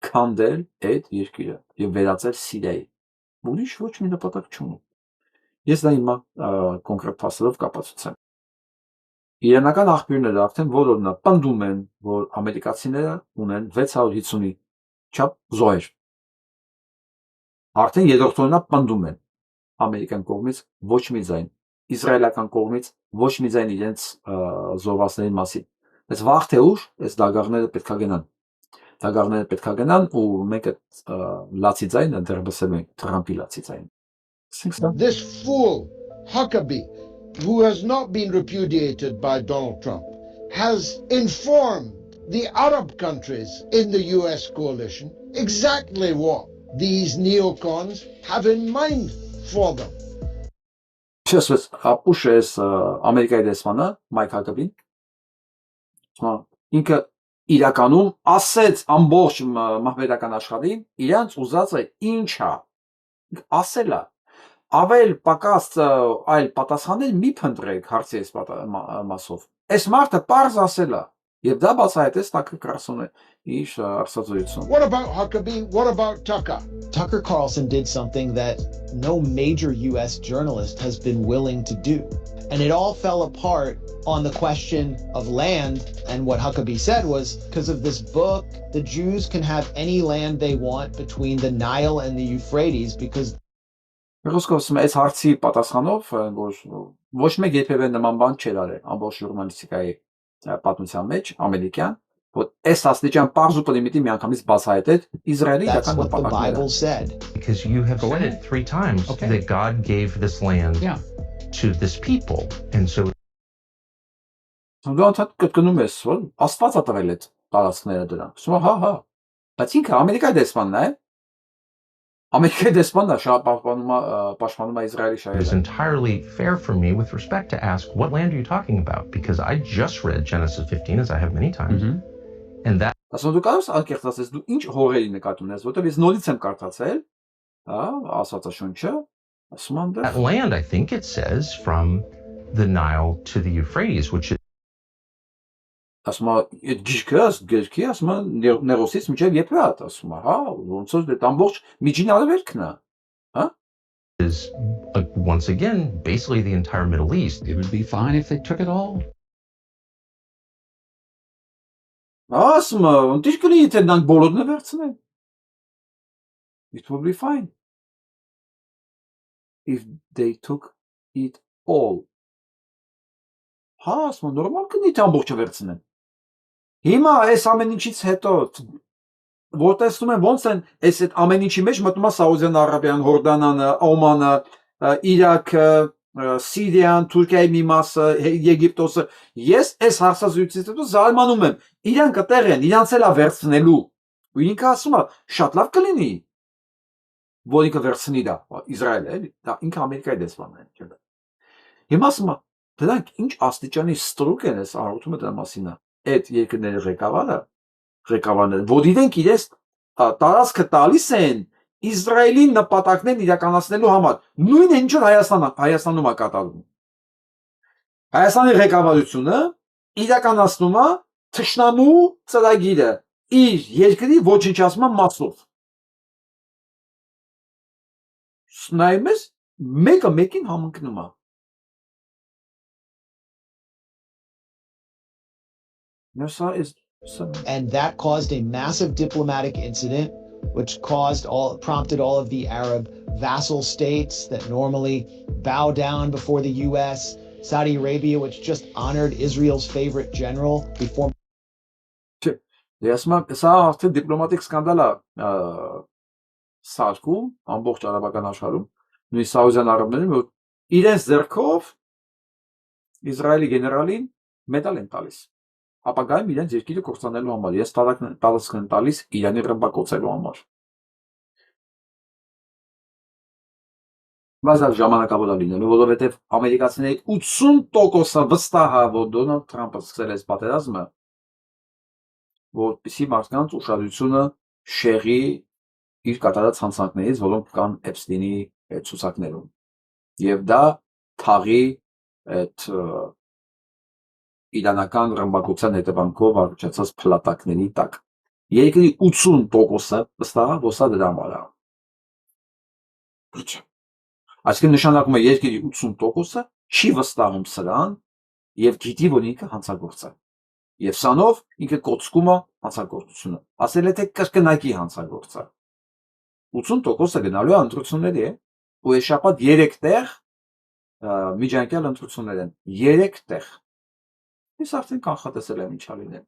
Speaker 1: քանդել այդ երկիրը եւ վերածել Սիրիայի։ Ուրիշ ոչ մի նպատակ չունի։ Ես դա հիմա կոնկրետ փաստերով կապացուցեմ։ Իրանական աղբյուրները արդեն որոնը պնդում են, որ ամերիկացիները ունեն 650-ի չափ զոհեր։ Արդեն երրորդորնա պնդում են ամերիկյան կողմից ոչ մի ձայն, իսրայելական կողմից ոչ մի ձայն իրենց զոհվածների մասին։ Բայց վաղ թե ուշ այս դագաղները պետքա գնան։ Դագաղները պետքա գնան ու մենք այդ լացի ձայնը դեռ լսել ենք Թրամփի լացի ձայնը։
Speaker 4: This fool, Huckabee, who has not been repudiated by Donald Trump, has informed the Arab countries in the US coalition exactly what these neocons have in mind for them.
Speaker 1: Չսվեց ապուշ էս Ամերիկայի դեսպանը Մայք Հակաբին ինքը իրականում ասեց ամբողջ մահվերական աշխարհին իրանց ուզածը ինչա ասելա ավել պակաս այլ պատասխաններ մի փնտրեք հարցի այս մասով այս մարդը պարզ ասելա եւ դա բացահայտեց Tucker Carlson-ը իր արսազույցում.
Speaker 4: What about Huckabee? What about Tucker?
Speaker 5: Tucker Carlson did something that no major US journalist has been willing to do. And it all fell apart on the question of land. And what Huckabee said was, because of this book, the Jews can have any land they want between the Nile and the Euphrates because
Speaker 1: Ռուսկովսում այս հարցի պատասխանով ոչ մեկ երբևէ նման բան չէր արել ամբողջ ժուրնալիստիկայի պատմության մեջ ամերիկյան որ այս աստիճան պարզ ու պրիմիտիվ միանգամից բացահայտել Իսրայելի իրական
Speaker 5: նպատակները.
Speaker 6: Because you have said it 3 times that God gave this land to this people. And so
Speaker 1: Դու անթադ կրկնում ես, որ Աստված է տվել այդ տարածքները դրանք։ Ասում եմ, հա։ Բայց ինքը Ամերիկայի դեսպանն է։ Ամերիկայի դեսպանն է պաշտպանում է Իսրայելի շահերը։
Speaker 6: it's entirely fair for me with respect to ask, what land are you talking about? Because I just read Genesis 15, as I have many times. And that
Speaker 1: Ասում դու կարող ես անկեղծ ասես, դու ինչ հողերի նկատի ունես, որտեղ ես նորից եմ կարդացել, հա, Աստվածաշունչը, ասում եմ
Speaker 6: that land, I think it says, from the Nile to the Euphrates, which is
Speaker 1: ասում եմ, այդ գիրքի, ասում եմ, Նեղոսից մինչև Եփրատ, ասում եմ, հա, ոնց որ դա ամբողջ միջին արևելքն է, հա?
Speaker 6: is once again basically the entire Middle East.
Speaker 7: It would be fine if they took it all.
Speaker 1: Ասում եմ, ոնց կլինի եթե նրանք բոլորն վերցնեն։ It would be fine if they took it all. Հա, ասում եմ, նորմալ կլինի թե ամբողջը վերցնեն։ Հիմա այս ամեն ինչից հետո որ տեսնում են ոնց են այս այդ ամեն ինչի մեջ մտնում է Սաուդյան Արաբիան, Հորդանանը, Օմանը, Իրաքը, Սիրիան, Թուրքիայի մի մասը, Եգիպտոսը։ Ես այս հարցազրույցից հետո զարմանում եմ։ Իրանք այդտեղ են, իրանց էլ է վերցնելու։ Ու ինքը ասում է, շատ լավ կլինի, որ ինքը վերցնի դա, Իսրայելը, էլի, դա ինքը Ամերիկայի դեսպանն է։ Հիմա ասում է, դրանք ինչ աստիճանի ստրուկ են այս առողջումը դրա մասին է։ Այդ երկրների ղեկավարները, որ իրենք իրենց տարածքը տալիս են Իսրայելի նպատակներն իրականացնելու համար։ Նույնը ինչ որ Հայաստանում է կատարվում։ Հայաստանի ղեկավարությունը իրականացնում է թշնամու ծրագիրը իր երկրի ոչնչացման մասով։ նայում ես մեկը մեկին համընկնում է։
Speaker 5: And that caused a massive diplomatic incident, which prompted all of the Arab vassal states that normally bow down before the U.S., Saudi Arabia, which just honored Israel's favorite general before.
Speaker 1: Սա արդեն դիպլոմատիկ սկանդալ է սարքում ամբողջ արաբական աշխարհում, նույն Սաուդյան Արաբներում, որ իրենց ձեռքով Իսրայելի գեներալին մեդալ են տալիս։ Ապագայում իրենց երկիրը կործանելու համար, ես տարածք են տալիս Իրանի ռմբակոծելու համար։ Բայց այդ ժամանակավոր է լինելու, որովհետև ամերիկացիների 80%-ը վստահ է, որ Դոնալդ Թրամփը սկսել է պատերազմը, որպեսզի մարդկանց ուշադրությունը շեղի իր կատարած հանցանքներից, որոնք կան Էփստինի ցուցակներում, եւ դա թաղի այդ իրանական ռմբակոծության հետևանքով առաջացած փլատակների տակ։ Երկրի 80%-ը վստահ է, որ սա դրա համար է։ Այսինքն նշանակում է երկրի 80%-ը չի վստահում սրան եւ գիտի, որ ինքը հանցագործ է։ Եվ սանով ինքը կոծկում է հանցագործությունը։ Ասել է թե կրկնակի հանցագործ է։ 80%-ը գնալու է ընտրությունների է, ու այս շաբաթ 3 տեղ միջանկյալ ընտրություններ են, 3 տեղ։ Ես արդեն կանխատեսել եմ ինչա լինել։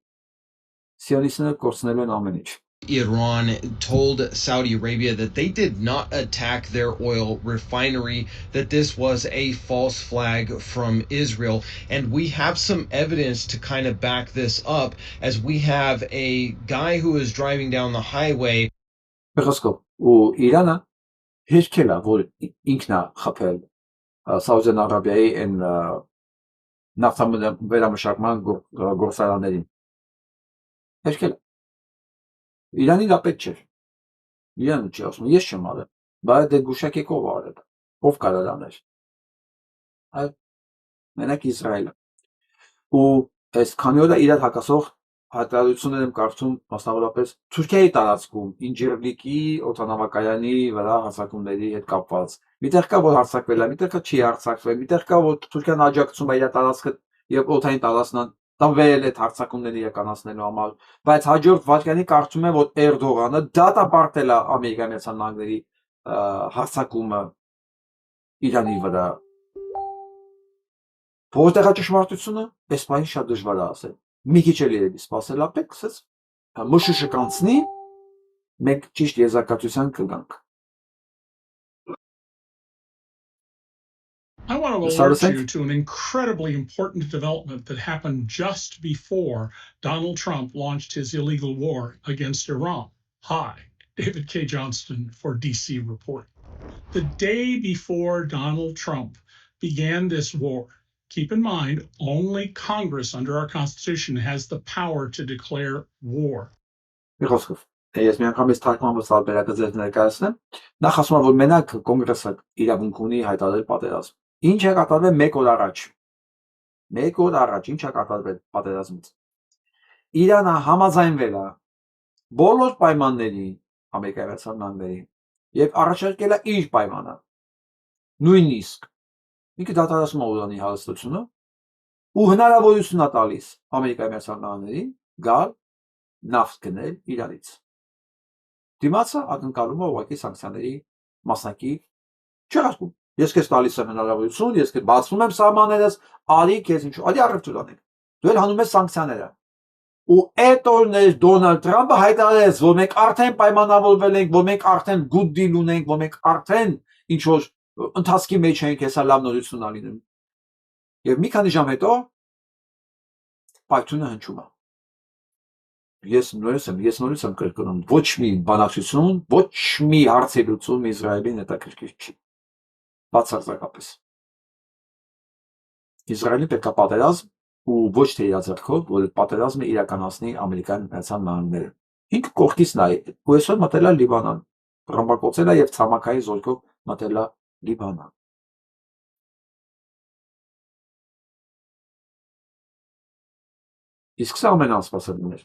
Speaker 1: Սիոնիստները կորցնելու են ամեն ինչ։
Speaker 8: Iran told Saudi Arabia that they did not attack their oil refinery, that this was a false flag from Israel. And we have some evidence to kind of back this up, as we have a guy who is driving down the highway.
Speaker 1: Բխոսկով ու Իրանը հերքել է, որ ինքն է խփել Սաուդյան Արաբիայի այն նավթավերամշակման գործարաններին։ Հերքել է։ Իրանին դա պետք չէր։ Իրանը չի ասում, ես չեմ արել, բայց դե գուշակեք ով արել, ով կարող աներ։ Այ մենակ Իսրայելը։ Ու այս քանի օր իրար հակասող հայտարարություններ եմ կարծում, մասնավորապես Թուրքիայի տարածքում Ինջիրլիկի օդանավակայանի վրա հարձակումների հետ կապված։ Միտեղ կա որ հարձակվել է, միտեղ չի հարձակվել, միտեղ կա որ Թուրքիան աջակցում է իր տարածքը եւ օդային տարածքն տանվել է հարձակումների իրականացնելու համար, բայց հաջորդ վարքանի կարծում եմ որ Էրդողանը դատապարտել է Ամերիկայի Միացյալ Նահանգների հարձակումը Իրանի վրա։ Որտեղ է ճշմարտությունը, այս բանը շատ դժվար է ասել։ Մի քիչ էլ երևի սпасել է պետք, ասես մշուշը կանցնի, մենք ճիշտ եզրակացության կգանք։
Speaker 9: I want to alert you to an incredibly important development that happened just before Donald Trump launched his illegal war against Iran. Hi, David K. Johnston for DC Report. The day before Donald Trump began this war, keep in mind, only Congress under our Constitution has the power to declare war.
Speaker 1: Ես մի անգամ ես թարգմանված տարբերակը ձեզ ներկայացնեմ, նախ ասում եմ որ մենակ կոնգրեսը իրավունք ունի հայտարարել պատերազմ։ Ինչ է կատարվել 1 օր առաջ։ 1 օր առաջ ինչ է կատարվել պատերազմից։ Իրանը համաձայնվել է բոլոր պայմանների Ամերիկայի Միացյալ Նահանգների եւ առաջարկել է իր պայմանը։ Նույնիսկ ինքը դատարացում է Իրանի հարստությունը ու հնարավորություն է տալիս Ամերիկայի Միացյալ Նահանգներին գալ նավթ գնել Իրանից։ Դիմացը ակնկալում է ուղղակի սանկցիաների մասնակի չեղարկում։ Ես քեզ տալիս եմ հնարավորություն, ես քեզ բացում եմ սահմաններս, արի քեզ ինչ, արի առևտուր անենք։ Դու էլ հանում ես սանկցիաները։ Ու այդ օրներ Դոնալդ Թրամփը հայտարարեց, որ մենք արդեն պայմանավորվել ենք, որ մենք արդեն good deal ունենք, որ մենք արդեն ինչ որ ընթացքի մեջ ենք, հեսա լավ նորություն ա լինում։ Եվ մի քանի ժամ հետո պայթյունը հնչում է։ Ես նորից եմ կրկնում, ոչ մի բանակցություն, ոչ մի հարցերություն Իսրայելին հետաքրքիր չի։ Բացարձակապես։ Իսրայելին պետք է պատերազմ ու ոչ թե իր ձեռքով, որ պատերազմը իրականացնի Ամերիկայի Միացյալ Նահանգները։ Ինքը կողքից նայ, ու այսօր մտել է Լիբանան, ռմբակոծել է եւ ցամաքային զորքով մտել է Լիբանան։ Իսկ սա ամենասպասելին էր։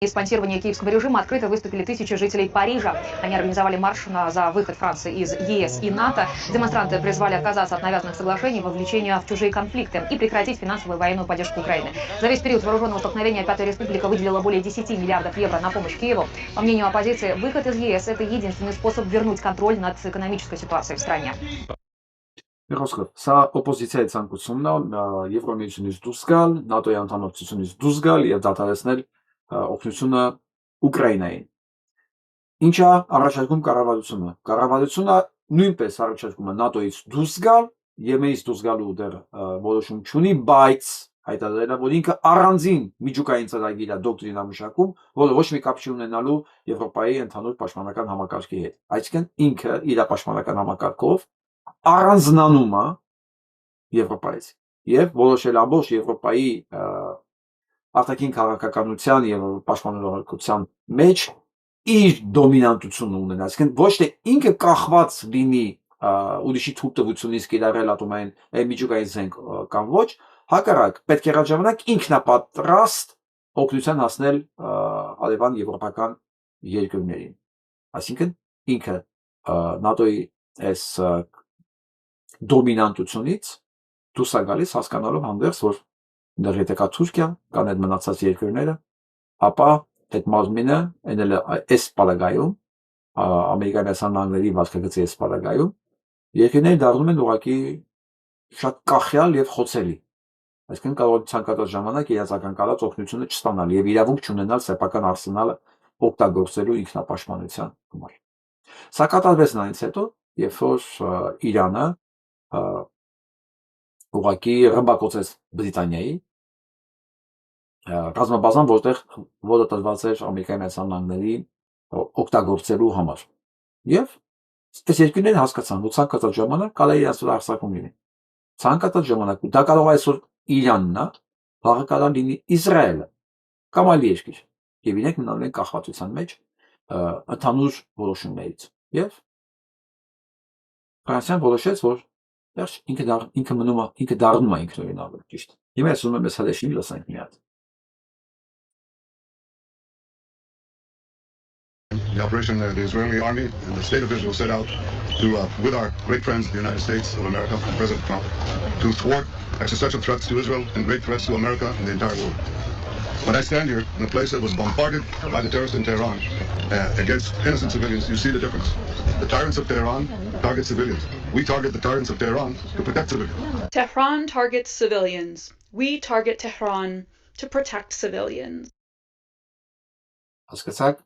Speaker 10: спонсирования киевского режима открыто выступили тысячи жителей Парижа. Они организовали марш за выход Франции из ЕС и НАТО. Демонстранты призвали отказаться от навязанных соглашений, вовлечения в чужие конфликты и прекратить финансовую и военную поддержку Украины. За весь период вооруженного столкновения Пятая Республика выделила более 10 миллиардов евро на помощь Киеву. По мнению оппозиции, выход из ЕС – это единственный способ вернуть контроль над экономической ситуацией в стране.
Speaker 1: Խոսքով, սա օպոզիցիայի ցանկությունն է Եվրոմիությունից դուրս գալ, ՆԱՏՕ-ի անդամակցությունից դուրս գալ եւ դադարեցնել օգնությունը Ուկրաինային։ Ինչա առաջարկում կառավարությունը։ Կառավարությունը նույնպես առաջարկում է ՆԱՏՕ-ից դուրս գալ, ԵՄ-ից դուրս գալու դեռ որոշում չունի, բայց հայտարարել է, որ ինքը առանձին միջուկային ծրագիր է դոկտրինա մշակում, որը ոչ մի կապ չի ունենալու Եվրոպայի ընդհանուր պաշտպանական համակարգի հետ։ Այսինքն ինքը իր պաշտպանական համակարգով առանձնանում է Եվրոպայից եւ որոշել ամբողջ Եվրոպայի արտաքին քաղաքականության եւ պաշտպանողության մեջ իր դոմինանտությունը ունենա, այսինքն ոչ թե ինքը կախված լինի ուրիշի թույլտվությունից կիրառել ատոմային միջուկային զենք կամ ոչ, հակառակ պետք է ժամանակ ինքնապատրաստ օգնության հասնել արևան եվրոպական երկրներին, այսինքն ինքը ՆԱՏՕ-ի այս դոմինանտությունից դուրս է գալիս հասկանալով հանդերձ, որ դեռ եթե կա Թուրքիան, կան այդ մնացած երկրները, ապա այդ մարմինը այս պարագայում Ամերիկայի Միացյալ Նահանգների վարկագծի այս պարագայում երկրները դառնում են ուղղակի շատ կախյալ եւ խոցելի, այսինքն կարող ցանկացած ժամանակ իրացական կարած օգնությունը չստանալ եւ իրավունք չունենալ սեփական արսենալը օգտագործելու ինքնապաշտպանության համար։ Սա կատարվեց նրանից հետո, երբ որ Իրանը ուղղակի ռմբակոծեց Բրիտանիայի ռազմաբազան, որը տրված էր Ամերիկայի Միացյալ Նահանգների օգտագործելու համար։ Եվ այս երկրները հասկացան, որ ցանկացած ժամանակ կարող է իրենց վրա հարձակում լինի։ Ցանկացած ժամանակ, դա կարող է այսօր Իրանն է, վաղը կարող լինի Իսրայելը կամ այլ երկիր։ Եվ իրենք մնալու են կախվածության մեջ ընդհանուր որոշումներից։ Եվ Ֆրանսիան որոշեց, որ ինքը մնում է, ինքը դառնում է ինքնուրույն ավելի ճիշտ։ Հիմա ես ուզում եմ այս հրեշին լսենք մի հատ։
Speaker 11: The operation, the Israeli army and the state of Israel set out to, with our great friends, the United States of America and President Trump, to thwart existential threats to Israel and great threats to America and the entire world. When I stand here in a place that was bombarded by the terrorists in Tehran against innocent civilians, you see the difference. The tyrants of Tehran target civilians. We target the tyrants of Tehran to protect civilians.
Speaker 12: Tehran targets civilians. We target Tehran to protect civilians.
Speaker 1: Հասկացաք,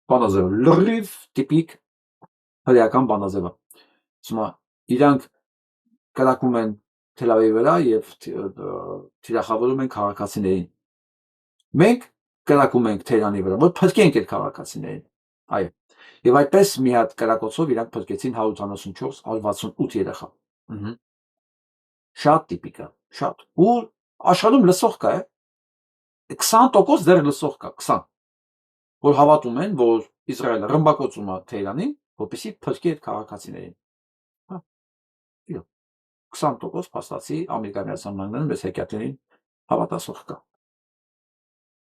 Speaker 1: բանաձև լրիվ տիպիկ հրեական բանաձևը։ Ասում է, իրանք կրակում են Թել Ավիվի վրա եւ թիրախավորում են քաղաքացիներին։ Մենք կրակում ենք Թեհրանի վրա, որ փրկենք այդ քաղաքացիներին։ Այո։ Եվ այդպես մի հատ կրակոցով իրանք փրկեցին 174-168 երեխա։ Շատ տիպիկ է, շատ։ Ու աշխարհում լսող կա, 20% դեռ լսող կա, 20, որ հավատում են, որ Իսրայելը ռմբակոծում է Թեհրանին, որպեսզի փրկի այդ քաղաքացիներին։ 20% փաստացի Ամերիկայի Միացյալ Նահանգներում այս հեքիաթներին հավատացող կա։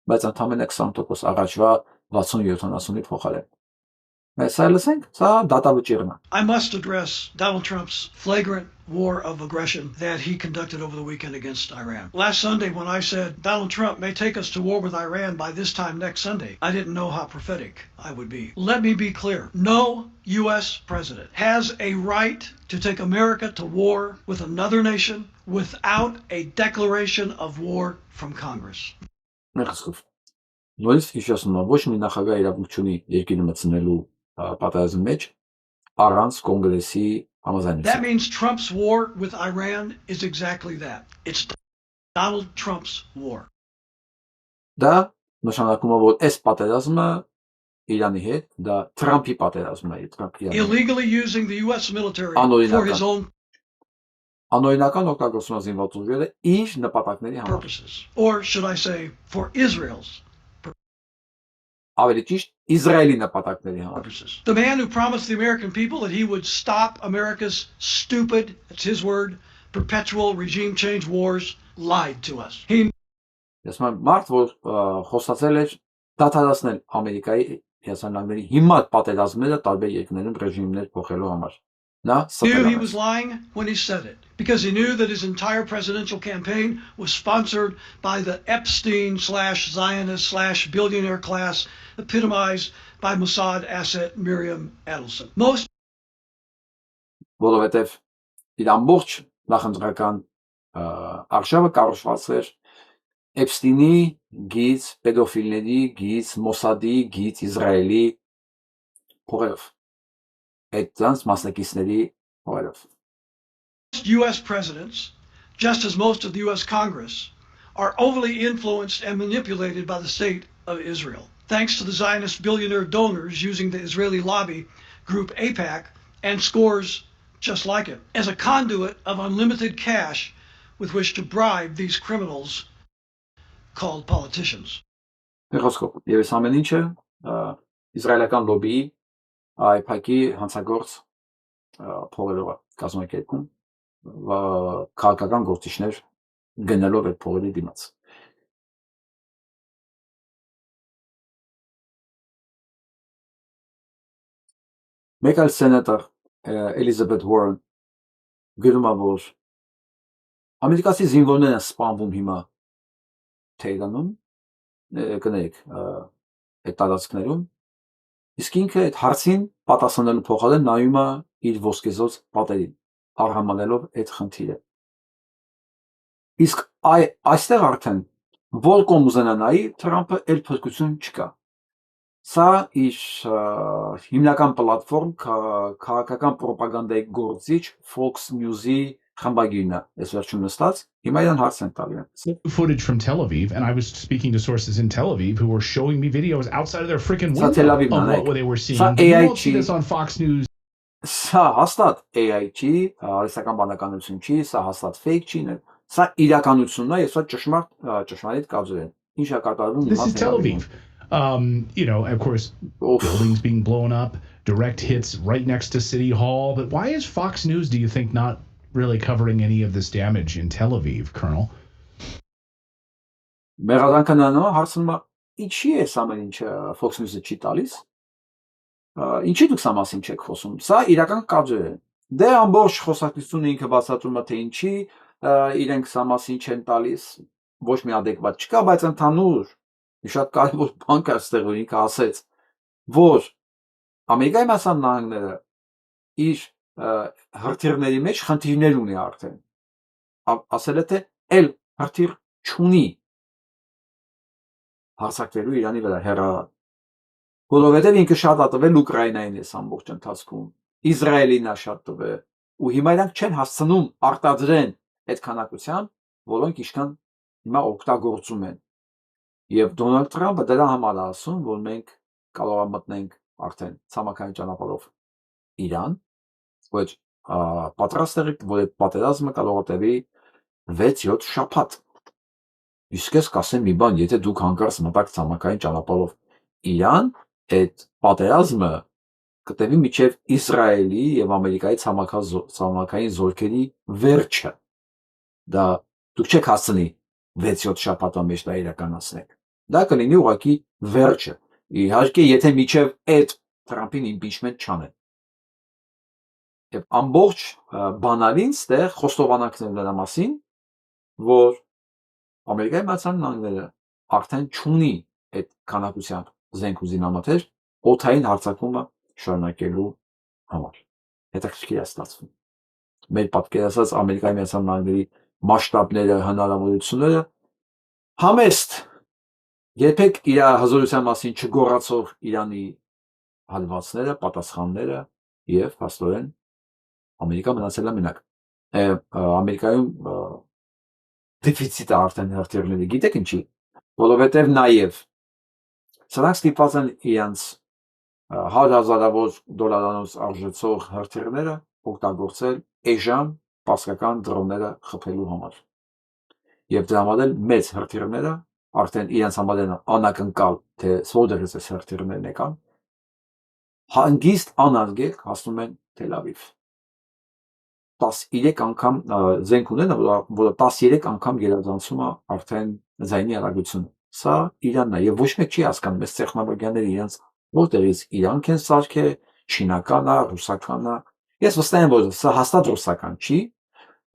Speaker 1: Բայց ընդամենը 20% առաջվա 60-70-ի փոխարեն։
Speaker 13: I must address Donald Trump's flagrant war of aggression that he conducted over the weekend against Iran. Last Sunday, when I said Donald Trump may take us to war with Iran by this time next Sunday, I didn't know how prophetic I would be. Let me be clear. No U.S. president has a right to take America to war with another nation without a declaration of war from Congress.
Speaker 1: Նույնիսկ հիշեցնում եմ, ոչ մի նախագահ իրավունք չունի երկիրը մտցնելու պատերազմի մեջ առանց կոնգրեսի համաձայնության։
Speaker 13: That means Trump's war with Iran is exactly that. It's Donald Trump's war.
Speaker 1: Դա նշանակում է, որ այս պատերազմը Իրանի հետ, դա Թրամփի պատերազմն է,
Speaker 13: illegally using the US military for his own
Speaker 1: անօրինական օգտագործում զինված ուժերը իր նպատակների համար։
Speaker 13: Purposes, or should I say for Israel's
Speaker 1: ավելի ճիշտ Իսրայելի նպատակների համար։
Speaker 13: The man who promised the American people that he would stop America's stupid, that's his word, perpetual regime change wars lied to us.
Speaker 1: Ես մարդ, որ խոստացել էր դադարեցնել Ամերիկայի Միացյալ Նահանգների հիմա պատերազմները տարբեր երկրներում ռեժիմներ փոխելու համար։ Նա
Speaker 13: Knew he
Speaker 1: ստել
Speaker 13: was lying when he said it because he knew that his entire presidential campaign was sponsored by the Epstein/Zionist/billionaire class epitomized by Mossad asset Miriam Adelson. Most
Speaker 1: որովհետև իր ամբողջ նախընտրական արշավը կառուցված էր Էփստինի գիծ, պետոֆիլների գիծ, Մոսադի գիծ, Իսրայելի փողերով, այդ ցանց մասնակիցների փողերով։
Speaker 13: U.S. presidents, just as most of the U.S. Congress, are overly influenced and manipulated by the state of Israel, thanks to the Zionist billionaire donors using the Israeli lobby group AIPAC and scores just like it as a conduit of unlimited cash with which to bribe these criminals called politicians.
Speaker 1: Խոսքով, ես ամեն ինչը իսրայելական լոբիի AIPAC-ի հանցագործ փողերով կազմակերպում քաղաքական գործիչներ գնելով այդ փողերի դիմաց։ Մեկ այլ սենատոր Էլիզաբեթ Ուորեն գրում է, որ ամերիկացի զինվորներն են սպանվում հիմա Թեհրանում, կներեք, այդ տարածքներում, իսկ ինքը այդ հարցին պատասխանելու փոխարեն նայում է իր ոսկեզօծ պատերին, արհամարհելով այդ խնդիրը։ Իսկ այստեղ արդեն որ կողմ ուզենա նայի, Թրամփը էլ փրկություն չկա։ Սա իր հիմնական պլատֆորմ քաղաքական պրոպագանդայի գործիչ Fox News-ի խմբագիրն է, այս վերջում նստած, հիմա իրան հարց են տալի։
Speaker 14: Footage from Tel Aviv, and I was speaking to sources in Tel Aviv who were showing me videos outside of their freaking window of what they were seeing. You won't see this on Fox News.
Speaker 1: Սա հաստատ AI չի, արհեստական բանականություն չի, սա հաստատ fake չի, սա իրականությունն է, սա ճշմարիտ կազու են։ Ինչ է կատարվում
Speaker 14: This is Tel Aviv. You know, of course, buildings being blown up, direct hits right next to City Hall. But why is Fox News, do you think, not really covering any of this damage in Tel Aviv, Colonel?
Speaker 1: Մեղադրանքը նայելով հարցնում է, ինչի է սա ամեն ինչը Fox News-ը չի տալիս։ Ինչի դուք սա մասին չեք խոսում։ Սա իրական կազու է։ Դե ամբողջ խոսակցությունը ինքը բացատրում է, թե ինչի իրենք սա մասին չեն տալիս, ոչ մի adekvat չկա, բայց ընդհանուր շատ կարևոր բան կա այստեղ, որ ինքը ասեց, որ Ամերիկայի Միացյալ Նահանգները իր հրթիռների մեջ խնդիրներ ունի արդեն։ Ասել է, թե էլ հրթիռ չունի հարձակվելու Իրանի վրա հեռահար։ Որովհետև ինքը շատ է տվել Ուկրաինային այս ամբողջ ընթացքում, Իսրայելին է շատ տվել, ու հիմա իրանք չեն հասցնում արտադրեն այդ քանակության, որոնք իշքան հիմա օգտագործում են։ Եվ Դոնալդ Թրամփը դրա համար է ասում, որ մենք կարող ենք մտնենք արդեն ցամաքային ճանապարհով Իրան, ոչ պատրաստ եղեք, որ այդ պատերազմը կարող է տևի 6-7 շաբաթ։ Իսկ ես կասեմ մի բան, եթե դուք հանկարծ մտաք ցամաքային ճանապարհով Իրան, այդ պատերազմը կտևի մինչև Իսրայելի եւ Ամերիկայի ցամաքային զորքերի վերջը։ Դա դուք չեք հասցնի 6-7 շաբաթվա մեջ դա իրականացնեք։ Դա կլինի ուղղակի վերջը։ Իհարկե, եթե միջև այդ Թրամփին իմպիչմենտ չանեն։ Եվ ամբողջ բանալին ստեղ խոստովանանքներ նրա մասին, որ Ամերիկայի Միացյալ Նահանգները արդեն չունի այդ քանակությամբ զենք ու զինամթեր օդային հարձակումը շարունակելու համար։ Հետաքրքիր է ստացվում։ Մեր պատկերացած Ամերիկայի Միացյալ Նահանգների մասշտաբները, հնարավորությունները համեստ երբեք իր հզորության մասին չգոռացող Իրանի հալվածները, պատասխանները եւ փաստորեն Ամերիկա մնացել է մենակ։ Ամերիկայում դեֆիցիտ է արդեն հրթիռների, գիտեք ինչի, որովհետև նաեւ սրանք ստիպված են իրենց $100,000 արժեցող հրթիռները օգտագործել էժան պարսկական դրոնները խփելու համար։ Եվ դրա համար էլ մեծ հրթիռները արդեն իրենց համար են անակնկալ, թե որտեղից է հրթիռներն եկան, հանգիստ անարգել հասնում են Թել Ավիվ։ 13 անգամ զենք ունեն, որը 13 անգամ գերազանցում է արդեն ձայնի արագությունը։ Սա Իրանն է եւ ոչ մեկ չի հասկանում այս տեխնոլոգիաները իրենց որտեղից իրանք են սարքել, չինական է, ռուսական է։ Ես վստահ եմ, որ սա հաստատ ռուսական չի,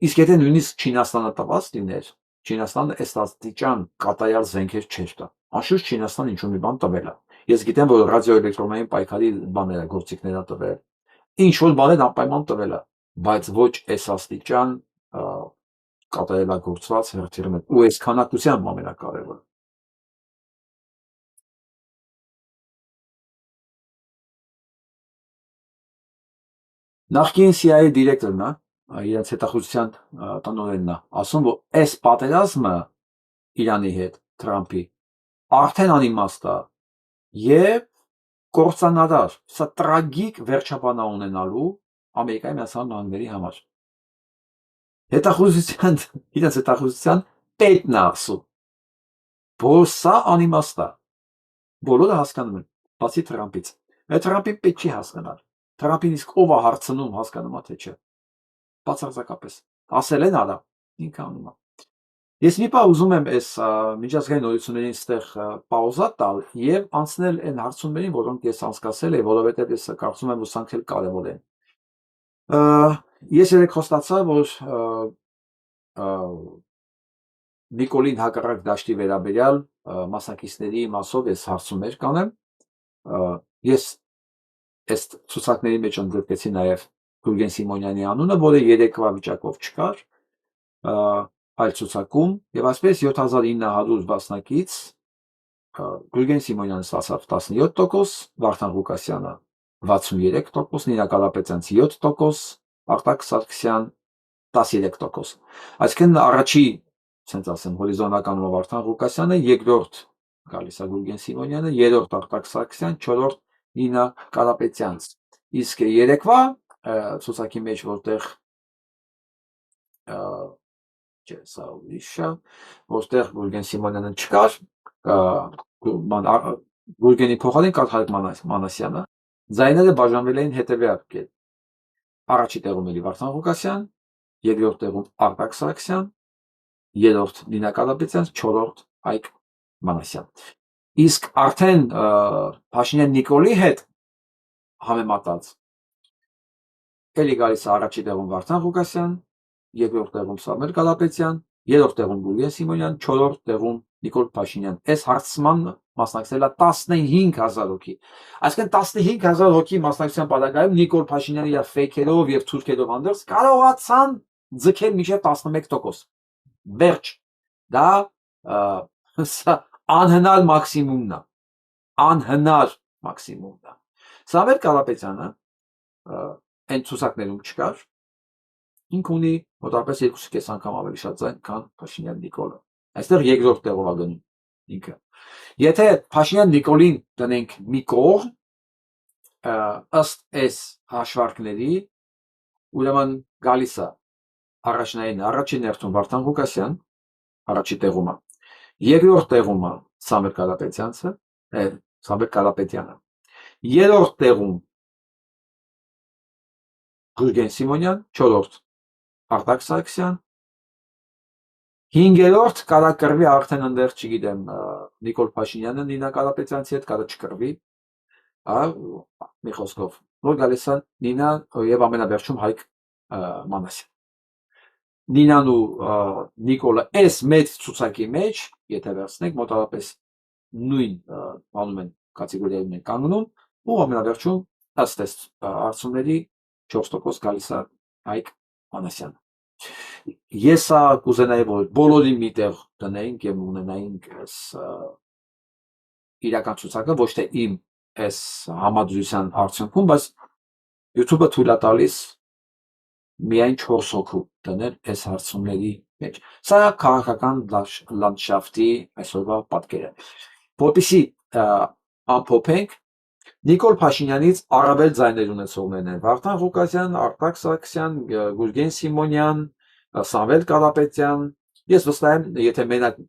Speaker 1: իսկ եթե նույնիսկ Չինաստանը տված լիներ, Չինաստանը այս աստիճան կատարյալ զենքեր չէր տա։ Անշուշտ Չինաստանը ինչ-որ մի բան տվել է։ Ես գիտեմ, որ ռադիոէլեկտրոնային պայքարի բաները, գործիքներ է տվել, ինչ որ բաներ անպայման տվել է, բայց ոչ այս աստիճան կատարելագործված հերթիրը մեկ ու այս քանակությամբ ամենակարևորը։ Նախկին CIA դիրեկտորն է, իրենց հետախուզության տնօրենն է, ասում, որ այս պատերազմը Իրանի հետ Թրամփի արդեն անիմաստ է եւ կործանարար, սա տրագիկ վերջաբան է ունենալու Ամերիկայի Միացյալ Նահանգների համար։ Իրենց հետախուզության պետն է ասում, որ սա անիմաստ է։ Բոլորը հասկանում են, բացի Թրամփից։ Թրամփին պետք չի հասկանալ։ Թրամփին իսկ ով է հարցնում, հասկանում է թե չէ։ Բացարձակապես։ Ասել են արա, ինքը անում է։ Ես մի պահ ուզում եմ այս միջազգային նորություններին ստեղ պաուզա տալ եւ անցնել այն հարցումներին, որոնք ես անցկացել եմ, որովհետեւ ես կարծում եմ, որ սրանք էլ կարեւոր են։ Ես երեք խոստացա, որ Նիկոլին հակառակ դաշտի վերաբերյալ մասնակիցների մասով ես հարցումներ կանեմ։ Ես այս ցուցակների մեջ ընդգրկեցի նաեւ Գուրգեն Սիմոնյանի անունը, որը երեկվա վիճակով չկար այլ ցուցակում, եւ այսպես 7900 մասնակից Գուրգեն Սիմոնյանը ստացավ 17%, Վարդան Ղուկասյանը 63%, Նինա Կարապետյանց 7%, Արտակ Սարգսյան 13%։ Այսինքն առաջի, ասենք ասեմ, հորիզոնականով Վարդան Ղուկասյանը, երկրորդ գալիս է Գուրգեն Սիմոնյանը, երրորդ Արտակ Սարգսյան, չորրորդ Նինա Կարապետյանց։ Իսկ երեկվա ցուցակի մեջ որտեղ սա ուրիշը, որտեղ Գուրգեն Սիմոնյանը չկար, Գուրգենի փոխարեն կար Հարիկ Մանասյանը, ձայները բաժանվել էին հետևյալ կերպ. առաջի տեղում էլի Վարդան Ղուկասյան, երկրորդ տեղում Արտակ Սարգսյան, երրորդ Նինա Կարապետյան, չորրորդ Հայկ Մանասյան։ Իսկ արդեն Փաշինյան Նիկոլի հետ համեմատած էլի գալիս է առաջի տեղում Վարդան Ղուկասյան, երկրորդ տեղում Սամվել Կարապետյան, երրորդ տեղում Գուրգեն Սիմոնյան, չորրորդ տեղում Նիկոլ Փաշինյան։ Այս հարցման մասնակցել է 15000 հոգի։ Այսինքն 15000 հոգի մասնակցության պարագայում Նիկոլ Փաշինյանը իր ֆեյքերով եւ թուրքերով անդերս կարողացան ձգել մինչեւ 11%։ Վերջ։ Դա անհնար մաքսիմումն է։ Անհնար մաքսիմումն է։ Սամվել Կարապետյանը այն ցուցակներում չկար։ Ինքը ունի մոտավորապես 2.5 անգամ ավելի շատ ձայն, քան Փաշինյան Նիկոլը։ Այստեղ երկրորդ տեղով է գնում ինքը։ Եթե Փաշինյան Նիկոլին տնենք մի կողմ, ըստ այս հաշվարկների, ուրեմն գալիս է առաջի ներթում Վարդան Ղուկասյան, առաջի տեղում է։ Երկրորդ տեղում է Սամվել Կարապետյանը։ Երրորդ տեղում Գուրգեն Սիմոնյան, չորրորդ Արտակ Սարգսյան, հինգերորդ կարա կռվի արդեն ընդեղ, չգիտեմ, Նիկոլ Փաշինյանը Նինա Կարապետյանցի հետ կարա չկռվի, մի խոսքով, որ գալիս է Նինա եւ ամենավերջում Հայկ Մանասյան։ Նինան ու Նիկոլը այս մեծ ցուցակի մեջ, եթե վերցնենք, մոտավորապես նույն անում են կատեգորիայում են կանգնում, ու ամենավերջում ըստ այս հարցումների 4% գալիս է Հայկ Մանասյանը։ Ես կուզենայի, որ բոլորին միտեղ դնեինք եւ ունենայինք այս իրական ցուցակը, ոչ թե իմ այս համադրության արդյունքում, բայց YouTube-ը թույլ է տալիս միայն 4 հոգու դնել այս հարցումների մեջ։ Սա քաղաքական լանդշաֆտի այսօրվա պատկերը։ Որպեսզի ամփոփենք, Նիկոլ Փաշինյանից առավել ձայներ ունեցողներն են Վարդան Ղուկասյան, Արտակ Սարգսյան, Գուրգեն Սիմոնյան, Սամվել Կարապետյան։ Ես վստահ եմ, եթե մենակ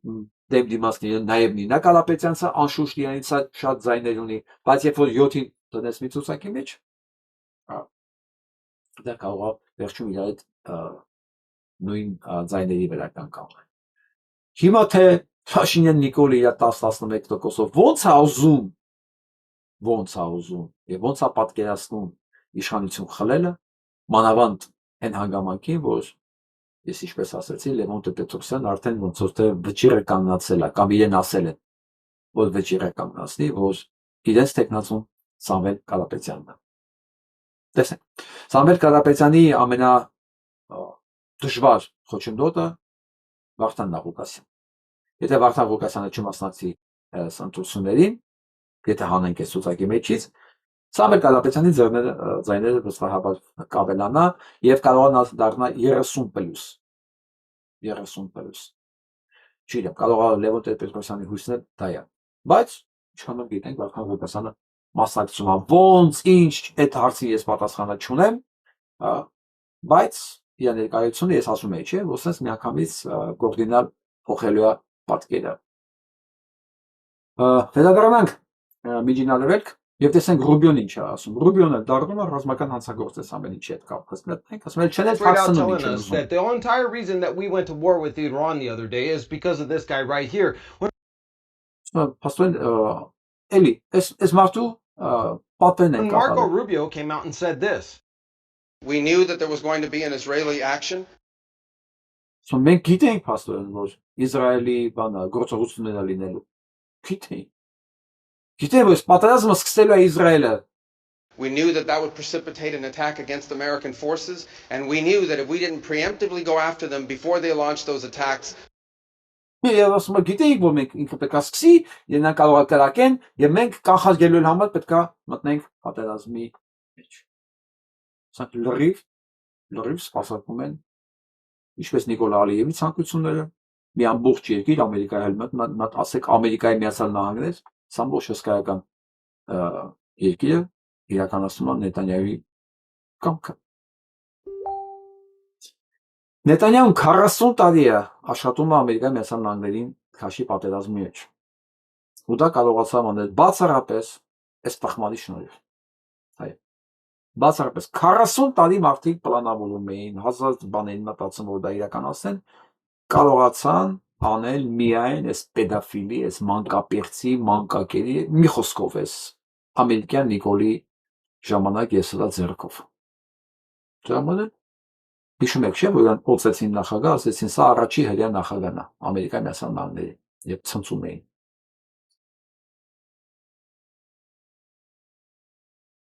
Speaker 1: դեմ դիմացնի նաև Նինա Կարապետյանցը անշուշտ իրանից շատ ձայներ ունի, բայց երբ որ 7-ին դնես մի ցուցակի մեջ, դա կարող է վերջում իր այդ նույն ձայների վրա կանգնել։ Հիմա թե Փաշինյան Նիկոլը իր 10-11%-ով ո՞նց է ուզում եւ ո՞նց է պատկերացնում իշխանություն խլելը, մանավանդ այն հանգամանքին, որ ես ինչպես ասացի, Լևոն Տեր-Պետրոսյանն արդեն ոնց որ թե վճիռ է կանգնացել է, կամ իրեն ասել են, որ վճիռ է կանգնացնի, որ իրենց տեխնացուն Սամվել Կարապետյանն է։ Տեսեք, Սամվել Կարապետյանի ամենադժվար խոչընդոտը Վարդան Նաղուկասյան։ Եթե Վարդան Ղուկասյանը չմասնակցի ընտրություններին, եթե հանենք այս ցուցակի մեջից, Սամվել Կարապետյանի ձայները վստահաբար կավելանա եւ կարող է դառնա 30+։ 30+։ Չգիտեմ, կարող է Լևոն Տեր-Պետրոսյանի հույսն էլ դա է։ Բայց իշխանում գիտենք Վարդան Ղուկասյանը մասնակցում է, ոնց ինչ այդ հարցի ես պատասխանը չունեմ, բայց իր ներկայությունը ես ասում եի, չէ, որ sense միանգամից կոորդինալ փոխելու է պատկերը։ Վերադառնանք միջինալրելք եւ տեսենք Ռուբիոն ինչ է ասում։ Ռուբիոնը դառնում է ռազմական հանցագործ է ամեն ինչի հետ կապված։ Մենք ասում ենք, չեն էլ փակցնում ինչ է ուզում։
Speaker 15: The entire reason that we went to war with Iran the other day is because of this guy right here.
Speaker 1: Պաստորեն էլի, այս մարդու պատվեն են կապել։
Speaker 15: Marco Rubio came out and said this.
Speaker 16: We knew that there was going to be an Israeli action.
Speaker 1: So մենք գիտենք պաստորեն, որ Իսրայելի բանը գործողություններ է լինելու։ Գիտենք։ Գիտենք, որ պատերազմը սկսելու է Իսրայելը։
Speaker 16: We knew that that would precipitate an attack against American forces, and we knew that if we didn't preemptively go after them before they launched those attacks,
Speaker 1: Եվ ասում եմ, գիտենք, որ մենք ինքը պետք է սկսի, եւ նա կարող է կրակեն, եւ մենք կանխարգելելու համար պետք է մտնենք պատերազմի մեջ։ Սա լրիվ սպասարկում են, ինչպես Նիկոլա Ալիևի ցանկությունները, մի ամբողջ երկիր Ամերիկայի հետ ասեք Ամերիկայի Միացյալ Նահանգներ, սա ամբողջ հսկայական երկիրը իրականացնում է Նետանյահուի կամքը։ Նետանյահուն 40 տարի է աշխատում է Ամերիկայի Միացյալ Նահանգներին քաշի պատերազմի մեջ։ Ու դա կարողացավ անել բացառապես այս տխմարի շնորհիվ։ Այո։ Բացառապես 40 տարի մարդիկ պլանավորում էին, հազար բաներին մտածում, որ դա իրականացնեն, կարողացան անել միայն այս պեդոֆիլի, այս մանկապերծի, մանկակերի, մի խոսքով էս ամերիկյան Նիկոլի ժամանակ եսրա ձեռքով։ Ժամանակ Հիշում եք, չէ՞, որ իրան օծեցին նախագահ, ասեցին, սա առաջի հրեա նախագահն է Ամերիկայի Միացյալ Նահանգների, եւ ցնծում էին։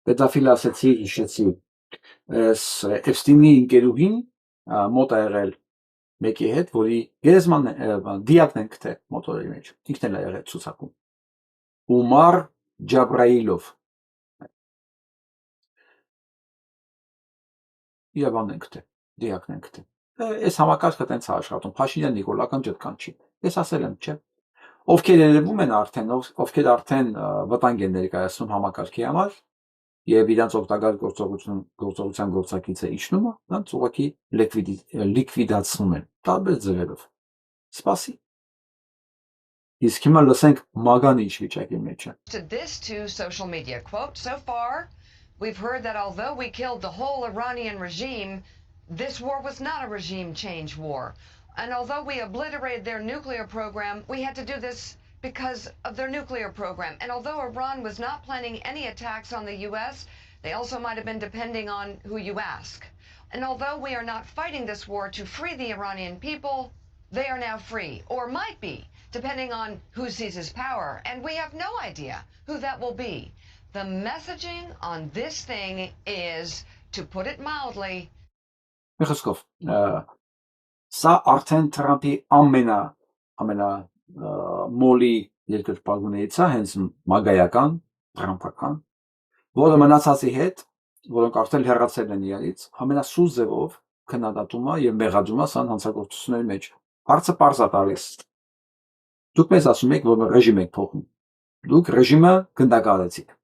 Speaker 1: Պետաֆիլ ասեցի, հիշեցի, Էփստինի ընկերուհին մոտ ա եղել մեկի հետ, որի գերեզման դիակն են գտել մոտորի մեջ, ինքն էլ ա եղել ցուցակում։ Ումար Ջաբրայիլով։ Իրավան են գտել։ Դիակն են գտել։ Այս համակարգը տենց է աշխատում, Փաշինյան Նիկոլական ջտկան չի։ Ես ասել եմ, չէ։ Ովքեր երևում են արդեն, ովքեր արդեն վտանգ են ներկայացնում համակարգի համար եւ իրանց օգտակար գործողության գործակիցը իջնում է, նրանց ուղղակի լիկվիդացնում են տարբեր ձևերով։ Սպասի։ Իսկ հիմա լսենք Մագան ինչ վիճակի մեջ է։
Speaker 17: This to social media quote so far we've heard that although we killed the whole Iranian regime, this war was not a regime change war. And although we obliterated their nuclear program, we had to do this because of their nuclear program. And although Iran was not planning any attacks on the U.S., they also might have been depending on who you ask. And although we are not fighting this war to free the Iranian people, they are now free, or might be, depending on who seizes power. And we have no idea who that will be. The messaging on this thing is, to put it mildly,
Speaker 1: Մեխոսկով, սա արդեն Թրամփի ամենա մոլի երկրպագուներից է, հենց մագայական, Թրամփական, որը մնացածի հետ, որոնք արդեն հեռացել են իրարից, ամենասուր ձևով քննադատում է եւ մեղադրում է սան հանցագործությունների մեջ։ Հարցը պարզ է տալիս։ Դուք մեզ ասում եք, որ ռեժիմ եք փոխում։ Դուք ռեժիմը գնդակահարեցիք։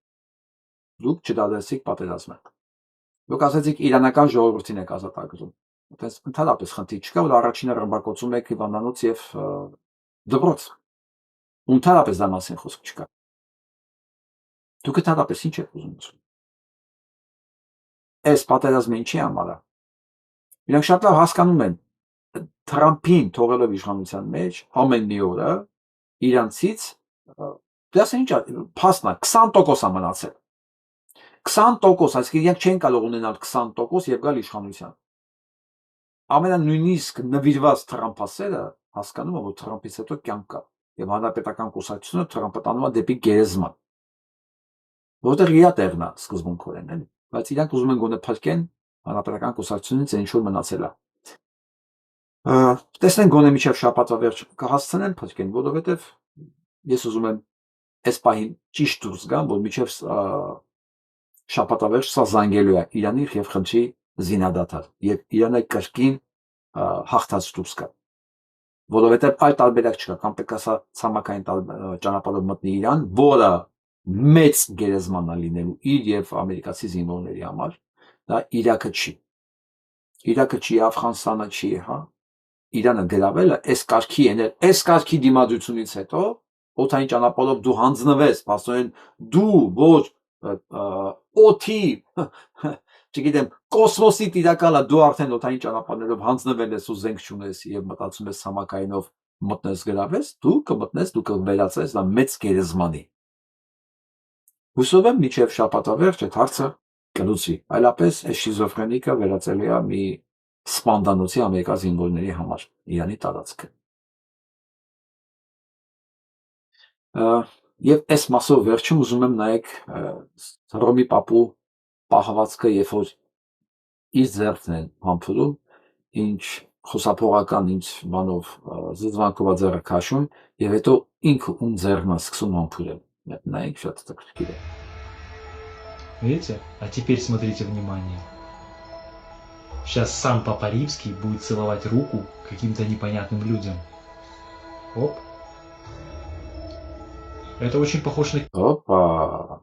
Speaker 1: Դուք չդադարեցիք պատերազմը։ Դուք ասացիք իրանական ժողովրդին եք ազատագրում։ Այդպես ընդհանրապես խնդիր չկա, որ առաջինը ռմբակոծում եք հիվանդանոց եւ դպրոց։ Ընդհանրապես դա մասին խոսք չկա։ Դուք ընդհանրապես ինչ եք ուզում։ Այս պատերազմը ինչի համար է։ Իրանք շատ լավ հասկանում են Թրամփին թողելով իշխանության մեջ ամեն մի օրը իրանցից դասեն ինչ փաստնա 20% է մնացել 20%, այսինքն իրենք չեն կարող ունենալ 20% եւ գալ իշխանության ամենանույնիսկ նվիրված Թրամփասերը հասկանում է որ Թրամփից հետո կյանք կա եւ հանրապետական կուսակցությունը Թրամփը տանում է դեպի գերեզման որտեղ իր տեղն է սկզբունքորեն էլի բայց իրանք ուզում են գոնե փրկեն հանրապետական կուսակցությունից ինչ որ մնացել է տեսնենք գոնե միջև շաբաթվա վերջ կհասցնեն փրկեն որովհետեւ ես ուզում եմ այս պահին ճիշտ դուրս գամ որ միջև շաբաթվա վերջ սա զանգելու է Իրանի եւ խնդրի զինադադար եւ Իրանը կրկին հաղթած դուրս գա որովհետեւ այլ տարբերակ չկա կամ պետք է սա ցամաքային ճանապարհով մտնի Իրան որը մեծ գերեզմանն է լինելու իր եւ ամերիկացի զինվորների համար դա Իրաքը չի Աֆղանստանը չի հա Իրանը գրավել է այս կարգի դիմադրությունից հետո օդային ճանապարհով դու հանձնվես փաստորեն դու ոչ օթի չգիտեմ կոսմոսի տիրակալը դու արդեն օդային ճանապարհներով հանձնվել ես ու զենք չունես եւ մտածում ես ցամաքայինով մտնես գրավես դու կմտնես դու կվերածես դա մեծ գերեզմանի հուսով եմ միջև շաբաթվա վերջ այդ հարցը կլուծի այլապես այս շիզոֆրենիկը վերածելի է մի սպանդանոցի ամերիկա զինվորների համար Իրանի տարածքը եւ այս մասով վերջում ուզում եմ նայեք Ռոմի Պապու պահվածքը երբ որ իր ձեռքն են համբուրում ինչ խոսափողական ինչ բանով զզվանքով ձեռը քաշում եւ հետո ինքը ում ձեռն է սկսում համբուրել նայեք շատ հետաքրքիր է
Speaker 18: Видите? А теперь смотрите внимание. Сейчас сам Папа Римский будет целовать руку каким-то непонятным людям. Оп. Это очень похож на...
Speaker 1: Опа.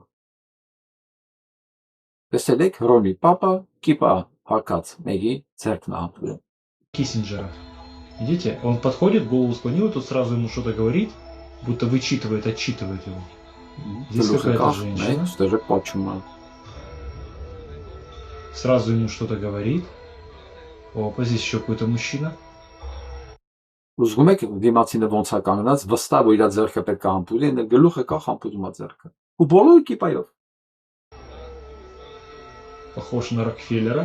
Speaker 1: Տեսեք Ռոմի Պապը կիպա հակած մեկի ձեռքն է համբուրում
Speaker 18: Киссинджера. Видите? Он подходит, голову склонил, тут сразу ему что-то говорит, будто вычитывает, отчитывает его. Здесь какая-то женщина. Сразу ему что-то говорит. Опа, здесь еще какой-то мужчина.
Speaker 1: Ուզում եք դիմացինը ոնց է կանգնած, վստահ որ իր ձեռքը պետք է համբուրի, այնը գլուխը կա համբուրում է ձեռքը։ Ու բոլորը կիպայով։
Speaker 18: Похож на Рокфеллера.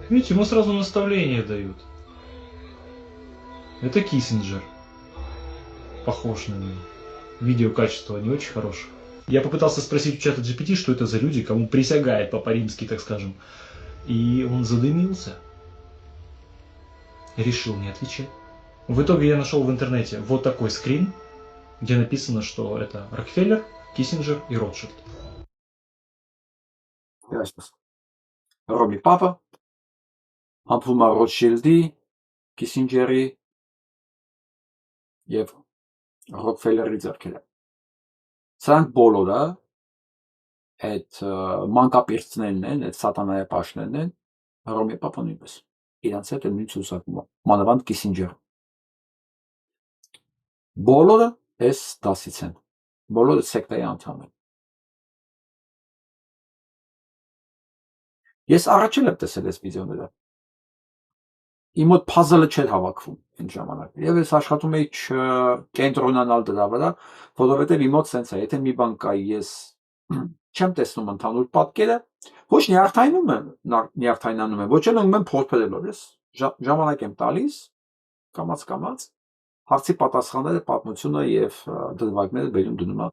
Speaker 18: Видите, ему сразу наставления дают. Это Киссинджер. Похож на него. Видео качество не очень хорошее. Я попытался спросить у чата GPT, что это за люди, кому присягает Папа Римский, так скажем. И он задымился. Решил не отвечать. В итоге я нашел в интернете вот такой скрин, где написано, что это Рокфеллер, Киссинджер и Ротшильд.
Speaker 1: Ռոմի Պապը համբուրում է Ռոտշիլդի, Կիսինջերի եւ Ռոքֆելլերի ձեռքերը։ Սրանք բոլորը այդ մանկապիրծներն են, այդ սատանայապաշտներն են, Ռոմի Պապը նույնպես։ Իրանց հետ նույն ցուցակում է, մանավանդ Կիսինջերը։ Բոլորը այս դասից են, բոլորը սեկտայի անդամ են։ Ես առաջել եմ տեսել այս վիդեոները։ Իմ մոտ puzzle-ը չէր հավաքվում այն ժամանակ։ Եվ ես աշխատում էի կենտրոնանալ դրա վրա, որովհետև իմ մոտ սենց է, եթե մի բան կա, ես չեմ տեսնում ընդհանուր պատկերը, ոչ նյարդայնանում եմ, ոչ էլ ուզում եմ փորփրելով, ես ժամանակ եմ տալիս, կամաց, հարցի պատասխանները, պատմությունը եւ դրվագները բերում դնում եմ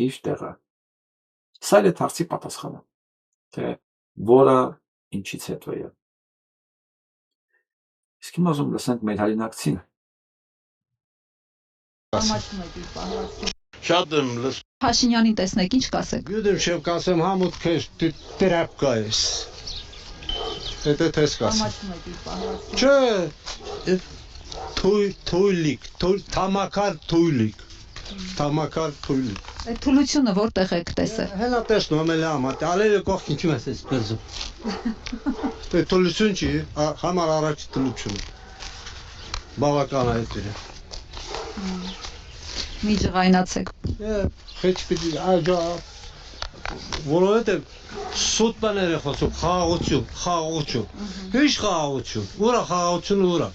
Speaker 1: իր տեղը։ Սա էլ է հարցի պատասխանը, թե որը ինչից հետո է։ Իսկ հիմա ուզում լսենք մեր հայրենակցին։
Speaker 4: Շատ եմ լսում։
Speaker 19: Փաշինյանին տեսնեք, ինչ կասեք։
Speaker 4: Գյուդեմ շեվ կասեմ համոտ քեզ տրապկա ես։ Դա թես կասեմ։ Չէ, թույլիկ, թամակար թույլիկ։ Թամակար թույլիկ։
Speaker 19: Այդ թուլությունը որտեղ եք տեսել։
Speaker 4: Հենա տեսնում եմ էլ ամատ, ալերը կողքին չի մեզ էս բերզում։ Դե թուլություն չի, համար առաջ թուլություն։ Բավական է դերը։
Speaker 19: Մի ջղայնացեք։
Speaker 4: Խիչ պիտի աջա որովհետև սուտ բաներ է խոսում, խաղաղություն։ Ինչ խաղաղություն։ Ուրա խաղաղությունը ուրա։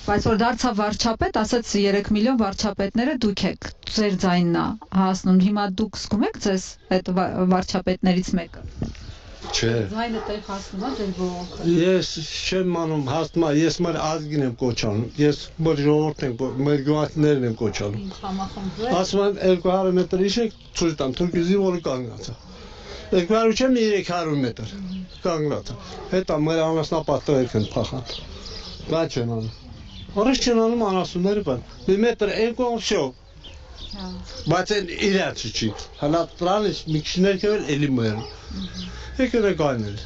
Speaker 19: Բայց որ դարձավ վարչապետ, ասաց 3 միլիոն վարչապետները դուք եք, ձեր ձայնն է հասնում։ Հիմա դուք զգում եք ձեզ այդ վարչապետներից մեկը։
Speaker 20: Չէ։
Speaker 19: Ձայնը տեղ հասնում է ձեր բողոքը։
Speaker 20: Ես չեմ մանում հասնում, ես մեր ազգին եմ կոչանում, ես մեր ժողովուրդն եմ, մեր գյուղացիներն եմ կոչանում։
Speaker 19: Ինչ համախմբվել։
Speaker 20: Ասում են 200 մետր իշեք ցույց տամ, թուրքիզի որը կանգնած է։ 200 չեմ 300 մետր կանգնած է։ Հետո մեր անասնապատերք են փախան։ Դա չեն անում։ Որոշ չեն անում անասունները բան։ Մի մետր երկու շո։ Բայց այն իրաց չի։ Հələ տրալից մի քիչ ներքևել էլի մեր։ Եկել է գանել։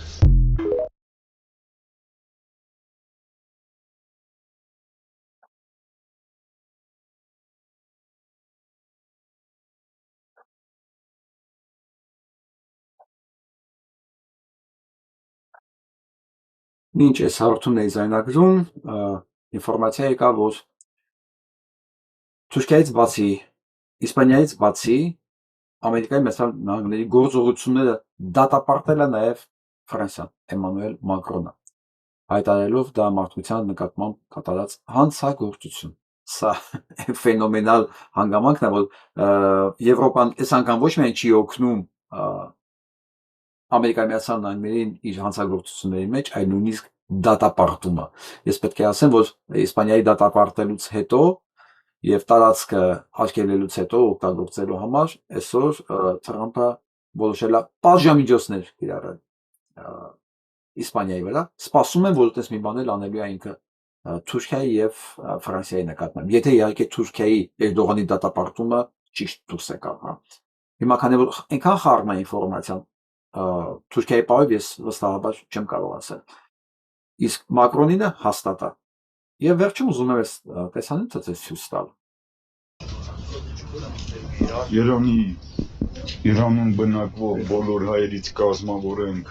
Speaker 1: Մինչ այս հաղորդումն էի զայնագրում, ինֆորմացիա եկավ, որ Թուրքիայից բացի, Իսպանիայից բացի, Ամերիկայի Միացյալ Նահանգների գործողությունները դատապարտել է նաև Ֆրանսիան, Էմանուել Մակրոնը, հայտարարելով դա մարդկության նկատմամբ կատարած հանցագործություն։ Սա ֆենոմենալ հանգամանքն է, որ Եվրոպան այս անգամ ոչ միայն չի օգնում Ամերիկայի Միացյալ Նահանգներին իր հանցագործությունների մեջ, այլ նույնիսկ դատապարտումը։ Ես պետք է ասեմ, որ Իսպանիայի դատապարտելուց հետո եւ տարածքը արգելելուց հետո օգտագործելու համար այսօր Թրամփը որոշել է պատժամիջոցներ կիրառել Իսպանիայի վրա։ Սպասում եմ, որ այդպես մի բան էլ անելու է ինքը Թուրքիայի եւ Ֆրանսիայի նկատմամբ։ Եթե իհարկե Թուրքիայի Էրդողանի դատապարտումը ճիշտ դուրս է գա։ Հիմա քանի որ այնքան խառն է ինֆորմացիան Թուրքիայի պարով ես վստահաբար չեմ կարող ասել։ Իսկ Մակրոնինը հաստատ է։ Եվ վերջում ուզում եմ տեսանյութը ցույց տալ։
Speaker 21: Իրանում բնակվող բոլոր հայերից կազմավորենք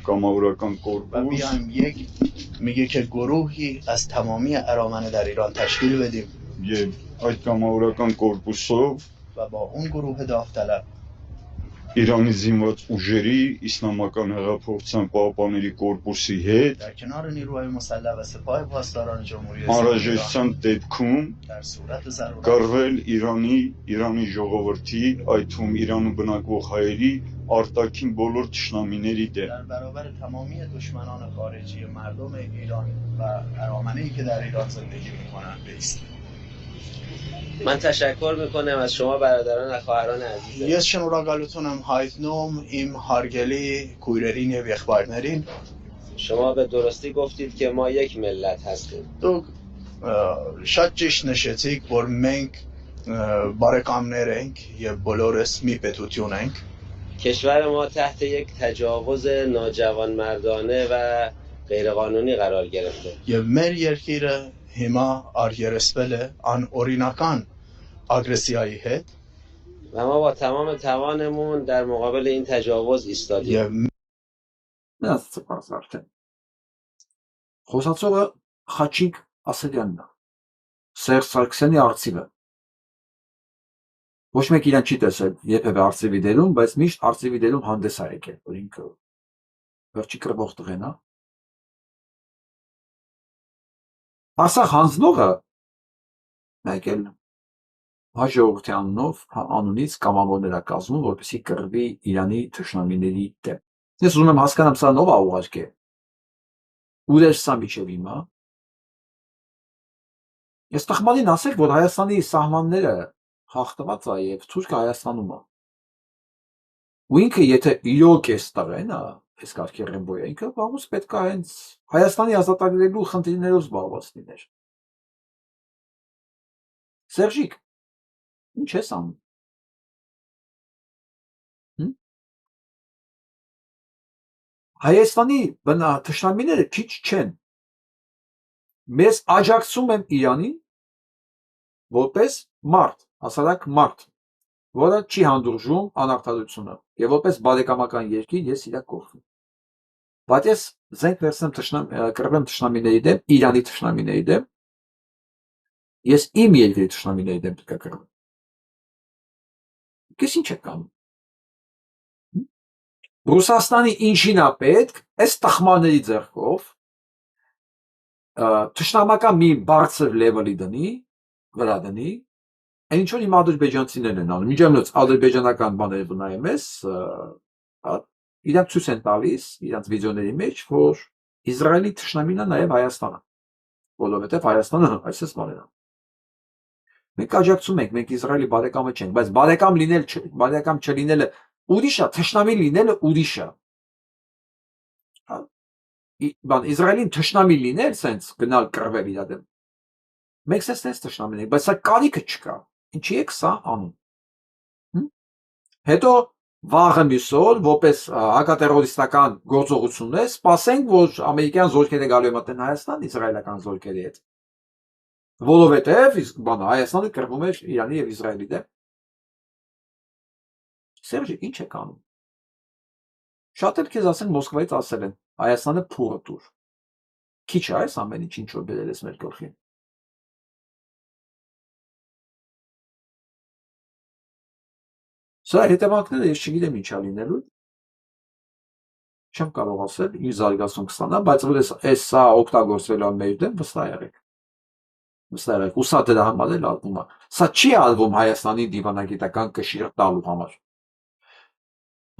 Speaker 21: կամավորական կորպուս.
Speaker 22: بیایم یک گروهی از تمامی ارامنه در ایران تشکیل بدیم
Speaker 21: Եվ այդ կամավորական կորպուսով
Speaker 22: و با اون گروه داوطلب
Speaker 21: Իրանի զինված ուժերի իսլամական հեղափոխության պահապանների կորպուսի հետ
Speaker 22: در کنار نیروهای مسلح و سپاه پاسداران جمهوری
Speaker 21: անհրաժեշտության դեպքում
Speaker 22: در صورت ضرورت
Speaker 21: կռվել Իրանի ժողովրդի, այդ թվում Իրանում բնակվող հայերի արտաքին բոլոր թշնամիների դեմ
Speaker 22: در برابر تمامی دشمنان خارجی مردم ایران و ارامنه‌ای که در ایران زندگی می‌کنند بایستیم.
Speaker 23: من تشکر میکنم از شما برادران و خواهران عزیز.
Speaker 22: Ես շնորհակալություն եմ հայտնում իմ հարգելի քույրերին եւ եղբայրներին.
Speaker 23: شما به درستی گفتید که ما یک ملت هستیم.
Speaker 22: Դուք շատ ճիշտ նշեցիք, որ մենք բարեկամներ ենք եւ բոլորս մի պետություն ենք.
Speaker 23: کشور ما تحت یک تجاوز ناجوانمردانه و غیرقانونی قرار گرفته.
Speaker 22: Եվ մեր երկիրը հիմա արգերեսվել է անօրինական ագրեսիայի հետ.
Speaker 23: و ما با تمام توانمون در مقابل این تجاوز ایستادیم.
Speaker 1: Խոսացողը Խաչիկ Ասելյանն է, Սերժ Սարգսյանի արծիվը։ Ոչ մեկ իրան չի տեսել երբևէ արծիվի դերում, բայց միշտ արծիվի դերում հանդես է եկել, որ ինքը վերջի կռվող տղեն է։ Ասա հանձնողը մեկ էլ հաջողորդի անունից կամավորներ է կազմում, որպեսզի կռվի Իրանի թշնամիների դեմ։ Ես ուզում եմ հասկանամ, սա ով է ուղարկել։ Ուր էր սա միջև հիմա։ Ես տխմարին ասեք, որ Հայաստանի սահմանները խախտված է եւ Թուրքը Հայաստանում է։ Ու ինքը եթե իրոք է տղեն է, այս կարգի Ռեմբոյը, ինքը բաղուց պետք է հենց Հայաստանի ազատագրելու խնդիրներով զբաղված լիներ։ Սերժիկ, ինչ ես անում։ Հայաստանի թշնամիները քիչ չեն։ Մեզ աջակցում են Իրանին որպես մարդ, հասարակ մարդ, որը չի հանդուրժում անարդարությունը եւ որպես բարեկամական երկիր ես իրա կողքն։ Բայց ես զենք վերցնեմ կռվեմ թշնամիների դեմ, Իրանի թշնամիների դեմ, ես իմ երկրի թշնամիների դեմ կկռվեմ։ Քեզ ինչ է կանում։ Ռուսաստանի ինչին է պետք այս տխմանների ձեռքով թշնամական մի բարձր level-ի վրա դնի, այն ինչ որ իմ ադրբեջանցիներն են անում, միջամլոց ադրբեջանական բաները բնայեմ ես, իրանք ցույց են տալիս իրանք վիդեոների մեջ, որ Իսրայելի թշնամին է նաև Հայաստանը, որովհետև Հայաստանը այսպես բաներ է։ Մենք աջակցում ենք, մենք Իսրայելի բարեկամը չենք, բայց բարեկամ չլինելը ուրիշ է, թշնամի լինելը ուրիշ է։ Իսրայելին թշնամի լինել, սենց գնալ կռվել իր դեմ։ Մենք սենց թշնամին ենք, բայց սա կարիքը չկա։ Ինչի եք սա անում։ Հետո վաղը մյուսօր, որպես հակատերորիստական գործողություն է, սպասենք, որ ամերիկյան զորքերը գալու են մտնեն Հայաստան իսրայելական զորքերի հետ։ Որովհետև Հայաստանը կռվում էր Իրանի եւ Իսրայելի դեմ։ Սերժի, ինչ եք անում։ Շատ էլ քեզ ասեն Մոսկվայից ասել են, Հայաստանը փուրը տուր։ Քիչ է այս ամեն ինչ որ բերել ես մեր գլխին։ Սա հետևանքները ես չգիտեմ ինչա լինելու։ Չեմ կարող ասել, ինչ զարգացում կստանա, բայց որ սա օգտագործվելու է մեր դեմ, վստահ եղեք։ Վստահ եղեք, ու սա դրա համար էլ ալվում է։ Սա չի ալվում Հայաստանի դիվանագիտական կշիռ տալու համար։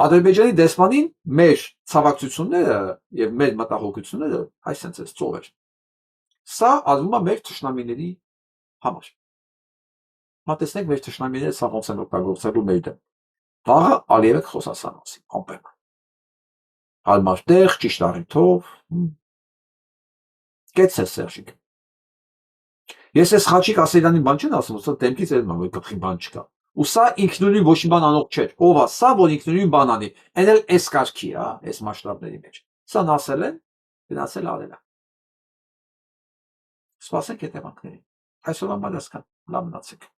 Speaker 1: Ադրբեջանի դեսպանին մեր ցավակցությունները եւ մեր մտահոգությունները այսպես է ծովեր։ Սա ալվում է մեր թշնամիների համար։ Մտածենք մեր թշնամիները սա ոնց են օգտագործելու մեր դեմ։ Վաղը Ալիևը խոսասան ասի, ամպեմ։ Հարմար տեղ, ճիշտ առիթով։ Կեց է Սերժիկ։ Ես այս Խաչիկ Ասելյանի բան չեմ ասում, սա դեմքից էլ որ գլխին բան չկա։ Ու սա ինքնուրույն ոչ մի բան անող չէ։ Ով է սա, որ ինքնուրույն բան անի։ Այն էլ այս կարգի է, այս մասշտաբների մեջ։ Սա ասել են, գնացել արել է։ Սպասենք հետևանքներին։ Այսօր ամբարասկան, լավ մնացեք։